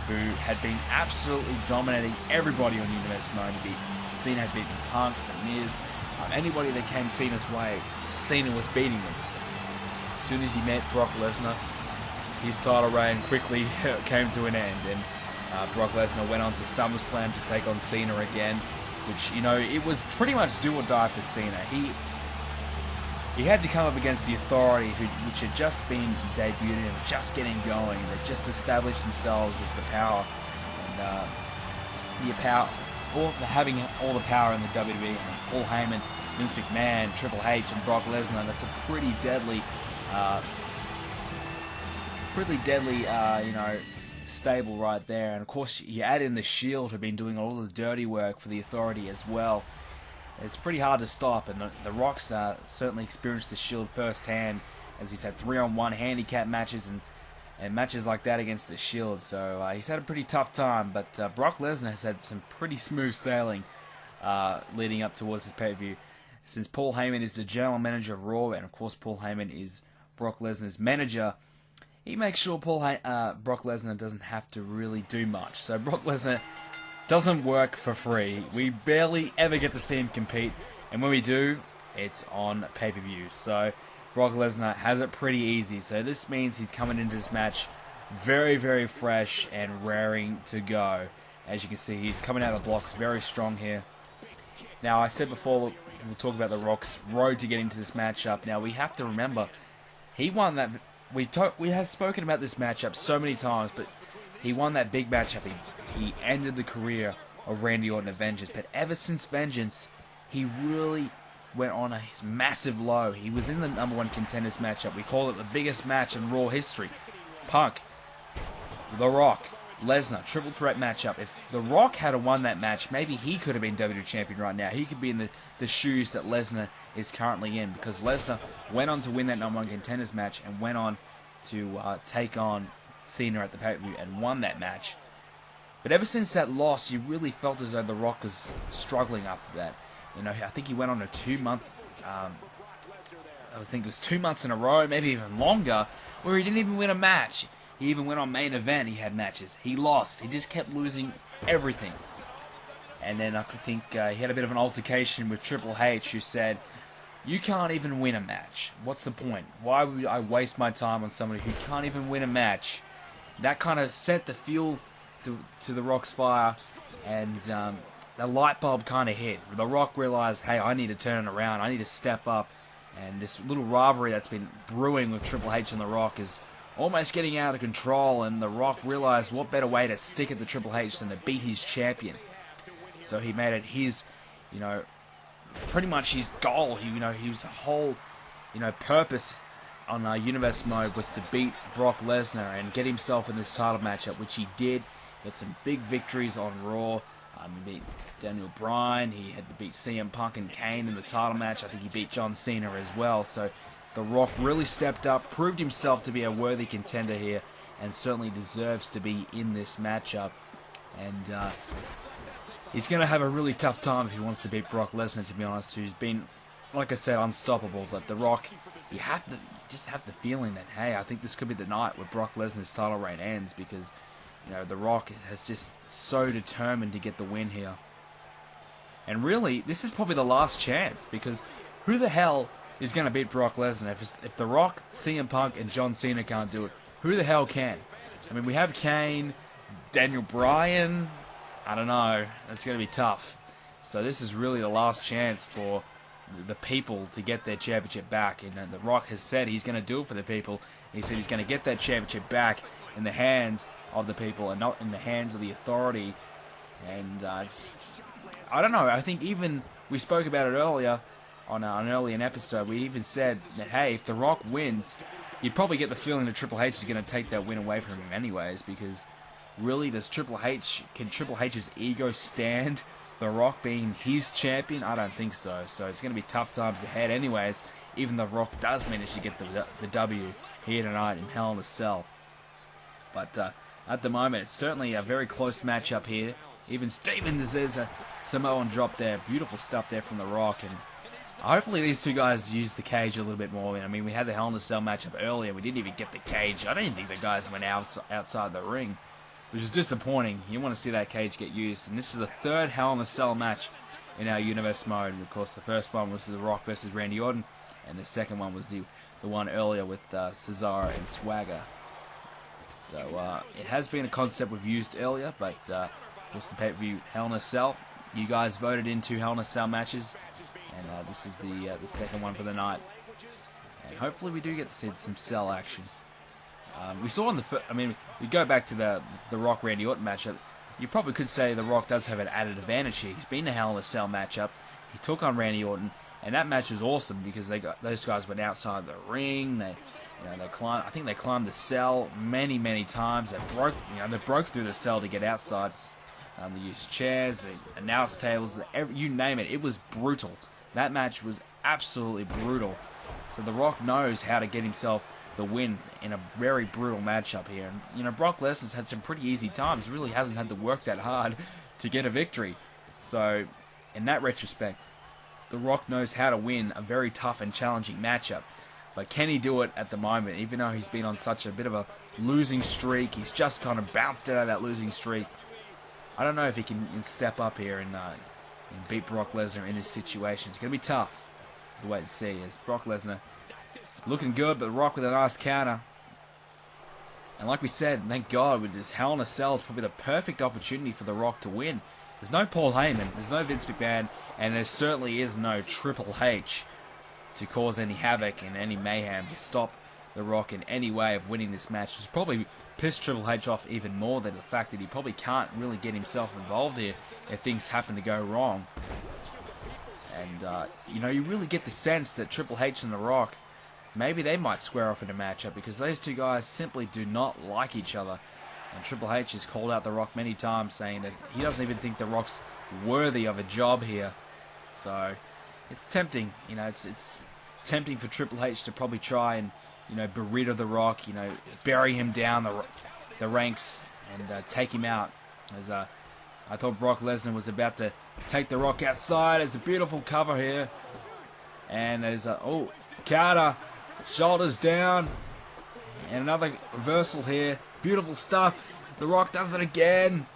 who had been absolutely dominating everybody on Universe Mode. Cena had beaten Punk, The Miz, anybody that came Cena's way, Cena was beating them. As soon as he met Brock Lesnar, his title reign quickly came to an end, and Brock Lesnar went on to SummerSlam to take on Cena again, which, you know, it was pretty much do or die for Cena. He had to come up against the Authority, which had just been debuted and just getting going. They just established themselves as the power, and having all the power in the WWE. And Paul Heyman, Vince McMahon, Triple H, and Brock Lesnar. That's a pretty deadly, stable right there. And of course, you add in the Shield, who've been doing all the dirty work for the Authority as well. It's pretty hard to stop, and the Rock's certainly experienced the Shield firsthand, as he's had 3-on-1 handicap matches and matches like that against the Shield. So he's had a pretty tough time, but Brock Lesnar has had some pretty smooth sailing leading up towards this pay-per-view. Since Paul Heyman is the general manager of Raw, and of course Paul Heyman is Brock Lesnar's manager, he makes sure Brock Lesnar doesn't have to really do much. So Brock Lesnar doesn't work for free. We barely ever get to see him compete, and when we do, it's on pay-per-view. So Brock Lesnar has it pretty easy. So this means he's coming into this match very, very fresh and raring to go. As you can see, he's coming out of the blocks very strong here. Now, I said before, we'll talk about The Rock's road to getting to this matchup. Now, we have to remember, he won that. We have spoken about this matchup so many times, but he won that big matchup. He ended the career of Randy Orton at Vengeance. But ever since Vengeance, he really went on a massive low. He was in the #1 contenders matchup. We call it the biggest match in Raw history. Punk, The Rock, Lesnar, triple threat matchup. If The Rock had won that match, maybe he could have been WWE champion right now. He could be in the shoes that Lesnar is currently in, because Lesnar went on to win that #1 contenders match and went on to take on Cena at the pay-per-view and won that match. But ever since that loss, you really felt as though The Rock was struggling after that. You know, I think he went on a 2-month, I think it was 2 months in a row, maybe even longer, where he didn't even win a match. He even went on Main Event, he had matches. He lost. He just kept losing everything. And then I think he had a bit of an altercation with Triple H, who said, "You can't even win a match. What's the point? Why would I waste my time on somebody who can't even win a match?" That kind of set the fuel to The Rock's fire, and the light bulb kind of hit. The Rock realized, hey, I need to turn it around. I need to step up. And this little rivalry that's been brewing with Triple H and The Rock is almost getting out of control, and The Rock realized what better way to stick at the Triple H than to beat his champion. So he made it his, pretty much his goal. His whole, purpose on Universe Mode was to beat Brock Lesnar and get himself in this title matchup, which he did. Got some big victories on Raw. He beat Daniel Bryan. He had to beat CM Punk and Kane in the title match. I think he beat John Cena as well. So The Rock really stepped up, proved himself to be a worthy contender here, and certainly deserves to be in this matchup. And he's going to have a really tough time if he wants to beat Brock Lesnar, to be honest, who's been, like I said, unstoppable. But The Rock, you just have the feeling that, hey, I think this could be the night where Brock Lesnar's title reign ends, because The Rock has just so determined to get the win here. And really, this is probably the last chance, because who the hell is going to beat Brock Lesnar? If The Rock, CM Punk, and John Cena can't do it, who the hell can? I mean, we have Kane, Daniel Bryan. I don't know. It's going to be tough. So this is really the last chance for the people to get their championship back. And The Rock has said he's going to do it for the people. He said he's going to get that championship back in the hands of the people and not in the hands of the Authority. And I don't know. I think even we spoke about it earlier on an earlier episode. We even said that, hey, if The Rock wins, you'd probably get the feeling that Triple H is going to take that win away from him anyways, because really, can Triple H's ego stand The Rock being his champion? I don't think so. So it's going to be tough times ahead anyways, even though The Rock does manage to get the W here tonight in Hell in a Cell. But at the moment, it's certainly a very close matchup here. Even Steven deserves a Samoan drop there. Beautiful stuff there from The Rock. And Hopefully these two guys use the cage a little bit more. I mean, we had the Hell in a Cell matchup earlier. We didn't even get the cage. I don't even think the guys went outside the ring, which is disappointing. You want to see that cage get used. And this is the third Hell in a Cell match in our Universe Mode. And of course, the first one was The Rock versus Randy Orton, and the second one was the one earlier with Cesaro and Swagger. So it has been a concept we've used earlier, but of course the pay-per-view Hell in a Cell. You guys voted in 2 Hell in a Cell matches, and this is the second one for the night. And hopefully we do get to see some Cell action. We saw in we go back to the Rock Randy Orton matchup. You probably could say the Rock does have an added advantage here. He's been a Hell in a Cell matchup. He took on Randy Orton, and that match was awesome because those guys went outside the ring. They climbed. I think they climbed the cell many times. They broke through the cell to get outside. They used chairs, they announce tables, you name it. It was brutal. That match was absolutely brutal. So The Rock knows how to get himself the win in a very brutal matchup here. And, Brock Lesnar's had some pretty easy times. Really hasn't had to work that hard to get a victory. So, in that retrospect, The Rock knows how to win a very tough and challenging matchup. But can he do it at the moment? Even though he's been on such a bit of a losing streak, he's just kind of bounced out of that losing streak. I don't know if he can step up here and beat Brock Lesnar in this situation. It's going to be tough. The way to see is Brock Lesnar looking good, but The Rock with a nice counter. And like we said, thank God, with this Hell in a Cell is probably the perfect opportunity for The Rock to win. There's no Paul Heyman, there's no Vince McMahon, and there certainly is no Triple H to cause any havoc and any mayhem to stop The Rock in any way of winning this match. It's probably pissed Triple H off even more than the fact that he probably can't really get himself involved here if things happen to go wrong. And, you really get the sense that Triple H and The Rock, maybe they might square off in a matchup because those two guys simply do not like each other. And Triple H has called out The Rock many times, saying that he doesn't even think The Rock's worthy of a job here. So, it's tempting. It's tempting for Triple H to probably try and, berate The Rock, bury him down the ranks and take him out. As I thought Brock Lesnar was about to take The Rock outside. There's a beautiful cover here. And there's counter, shoulders down, and another reversal here. Beautiful stuff. The Rock does it again.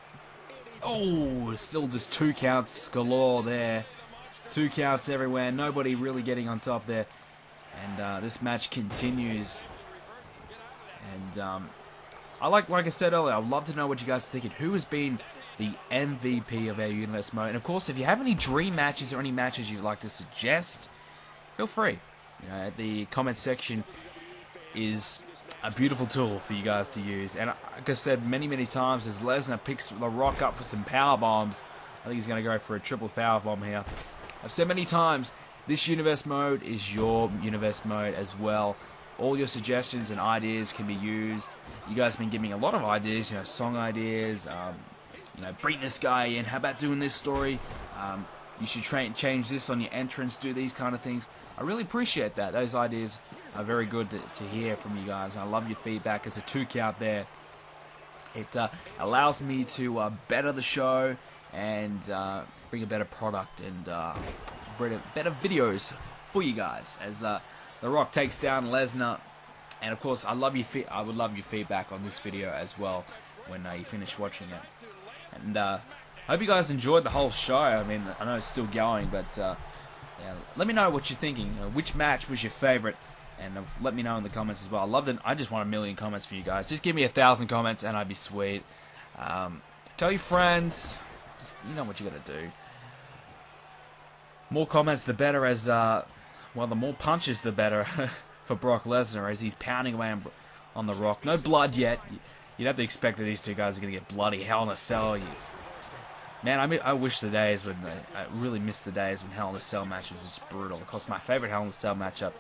Oh, still just 2 counts galore there. 2 counts everywhere. Nobody really getting on top there. And this match continues. And like I said earlier, I'd love to know what you guys are thinking. Who has been the MVP of our Universe Mode? And of course, if you have any dream matches or any matches you'd like to suggest, feel free. The comment section is a beautiful tool for you guys to use. And like I said many times, as Lesnar picks The Rock up for some power bombs, I think he's going to go for a triple power bomb here. I've said many times, this Universe Mode is your Universe Mode as well. All your suggestions and ideas can be used. You guys have been giving me a lot of ideas, song ideas, bring this guy in, how about doing this story? You should change this on your entrance, do these kind of things. I really appreciate that. Those ideas are very good to hear from you guys. I love your feedback. There's a 2 count there. It allows me to better the show and bring a better product and better videos for you guys. As The Rock takes down Lesnar, and of course, I would love your feedback on this video as well when you finish watching it. And I hope you guys enjoyed the whole show. I mean, I know it's still going, but let me know what you're thinking. Which match was your favorite? And let me know in the comments as well. I just want 1,000,000 comments from you guys. Just give me 1,000 comments and I'd be sweet. Tell your friends. Just, you know what you gotta do. More comments, the better. As the more punches, the better for Brock Lesnar as he's pounding away on The Rock. No blood yet. You'd have to expect that these two guys are gonna get bloody. Hell in a Cell. Man, I wish the days when I really miss the days when Hell in a Cell match was just brutal. Of course, my favorite Hell in a Cell matchup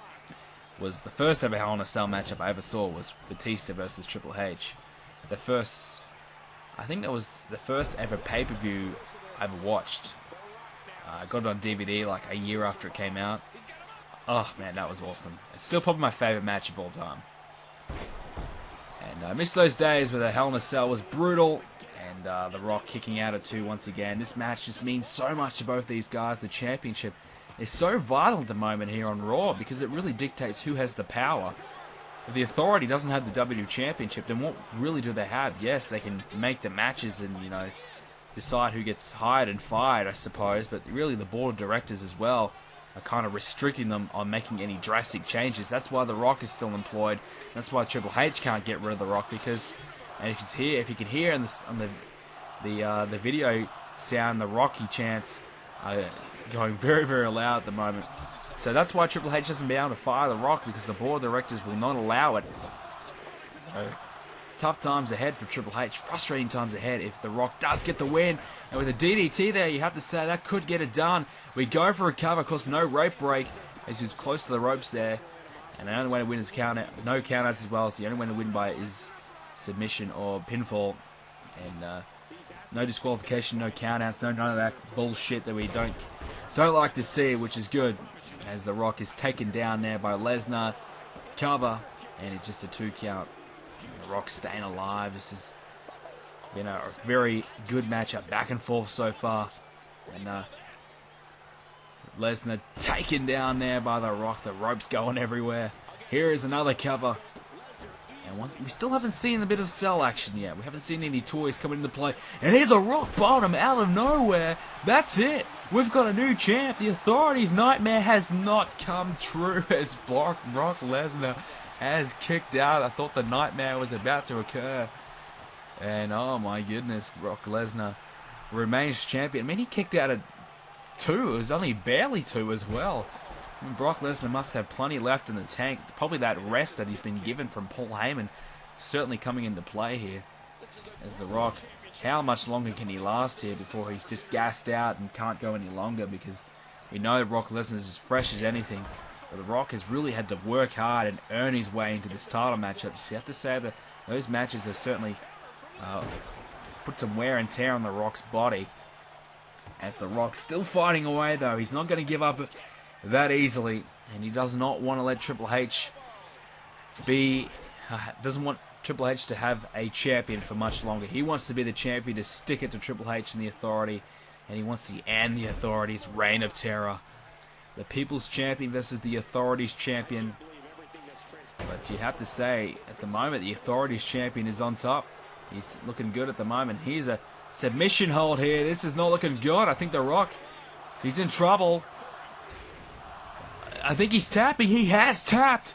was the first ever Hell in a Cell matchup I ever saw was Batista versus Triple H. I think that was the first ever pay-per-view I ever watched. I got it on DVD like a year after it came out. Oh man, that was awesome. It's still probably my favorite match of all time. And I miss those days where the Hell in a Cell was brutal. And The Rock kicking out at 2 once again. This match just means so much to both these guys. The championship is so vital at the moment here on Raw because it really dictates who has the power. If the Authority doesn't have the WWE Championship, then what really do they have? Yes, they can make the matches and, you know, decide who gets hired and fired, I suppose, but really the board of directors as well are kind of restricting them on making any drastic changes. That's why The Rock is still employed. That's why Triple H can't get rid of The Rock because, and if you can hear on the video sound, the Rocky chants are going very, very loud at the moment. So that's why Triple H hasn't been able to fire The Rock because the board of directors will not allow it. So, tough times ahead for Triple H, frustrating times ahead if The Rock does get the win. And with a DDT there, you have to say that could get it done. We go for a cover, of course, no rope break as he's close to the ropes there. And the only way to win is count out. No countouts as well, so the only way to win by is submission or pinfall. And no disqualification, no countouts, none of that bullshit that we don't like to see, which is good. As The Rock is taken down there by Lesnar. Cover, and it's just a 2 count. The Rock staying alive. This has been a very good matchup, back and forth so far. And Lesnar taken down there by The Rock. The ropes going everywhere. Here is another cover. And we still haven't seen a bit of Cell action yet. We haven't seen any toys coming into play. And here's a rock bottom out of nowhere. That's it. We've got a new champ. The Authority's nightmare has not come true as Brock Lesnar has kicked out. I thought the nightmare was about to occur. And oh my goodness, Brock Lesnar remains champion. I mean, he kicked out at 2. It was only barely 2 as well. I mean, Brock Lesnar must have plenty left in the tank. Probably that rest that he's been given from Paul Heyman certainly coming into play here. As The Rock, how much longer can he last here before he's just gassed out and can't go any longer? Because we know Brock Lesnar is as fresh as anything. But The Rock has really had to work hard and earn his way into this title matchup. So you have to say that those matches have certainly put some wear and tear on The Rock's body. As The Rock still fighting away though, he's not going to give up that easily, and he does not want to let Triple H doesn't want Triple H to have a champion for much longer. He wants to be the champion, to stick it to Triple H and the Authority, and he wants to end the Authority's reign of terror. The People's Champion versus the Authority's champion. But you have to say, at the moment, the Authority's champion is on top. He's looking good at the moment. Here's a submission hold here. This is not looking good. I think The Rock, he's in trouble. I think he's tapping. He has tapped.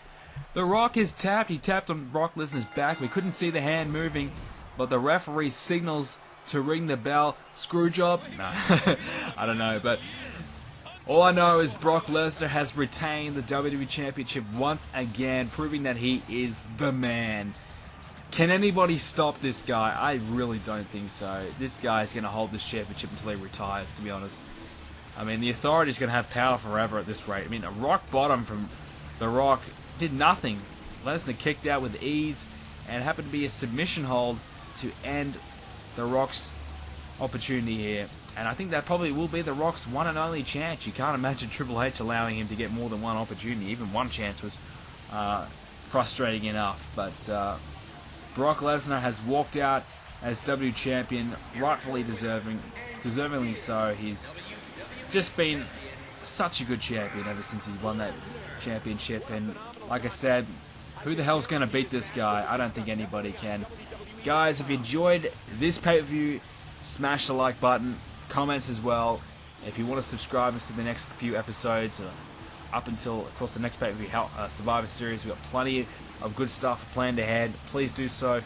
The Rock is tapped. He tapped on Brock Lesnar's back. We couldn't see the hand moving, but the referee signals to ring the bell. Screw job? No. I don't know, but all I know is Brock Lesnar has retained the WWE Championship once again, proving that he is the man. Can anybody stop this guy? I really don't think so. This guy is going to hold this championship until he retires, to be honest. I mean, the Authority's going to have power forever at this rate. I mean, a rock bottom from The Rock did nothing. Lesnar kicked out with ease, and it happened to be a submission hold to end The Rock's opportunity here. And I think that probably will be The Rock's one and only chance. You can't imagine Triple H allowing him to get more than one opportunity. Even one chance was frustrating enough. But Brock Lesnar has walked out as WWE Champion, rightfully deservingly so. He's just been such a good champion ever since he's won that championship. And like I said, who the hell's going to beat this guy? I don't think anybody can. Guys, if you enjoyed this pay-per-view, smash the like button, comments as well. If you want to subscribe and see the next few episodes, up until, of course, the next pay-per-view, Survivor Series, we've got plenty of good stuff planned ahead. Please do so.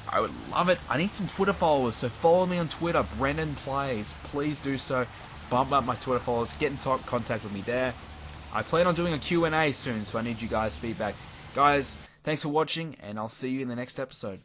I would love it. I need some Twitter followers, so follow me on Twitter, BrendenPlayz. Please do so. Bump up my Twitter followers. Get in contact with me there. I plan on doing a Q&A soon, so I need you guys' feedback. Guys, thanks for watching, and I'll see you in the next episode.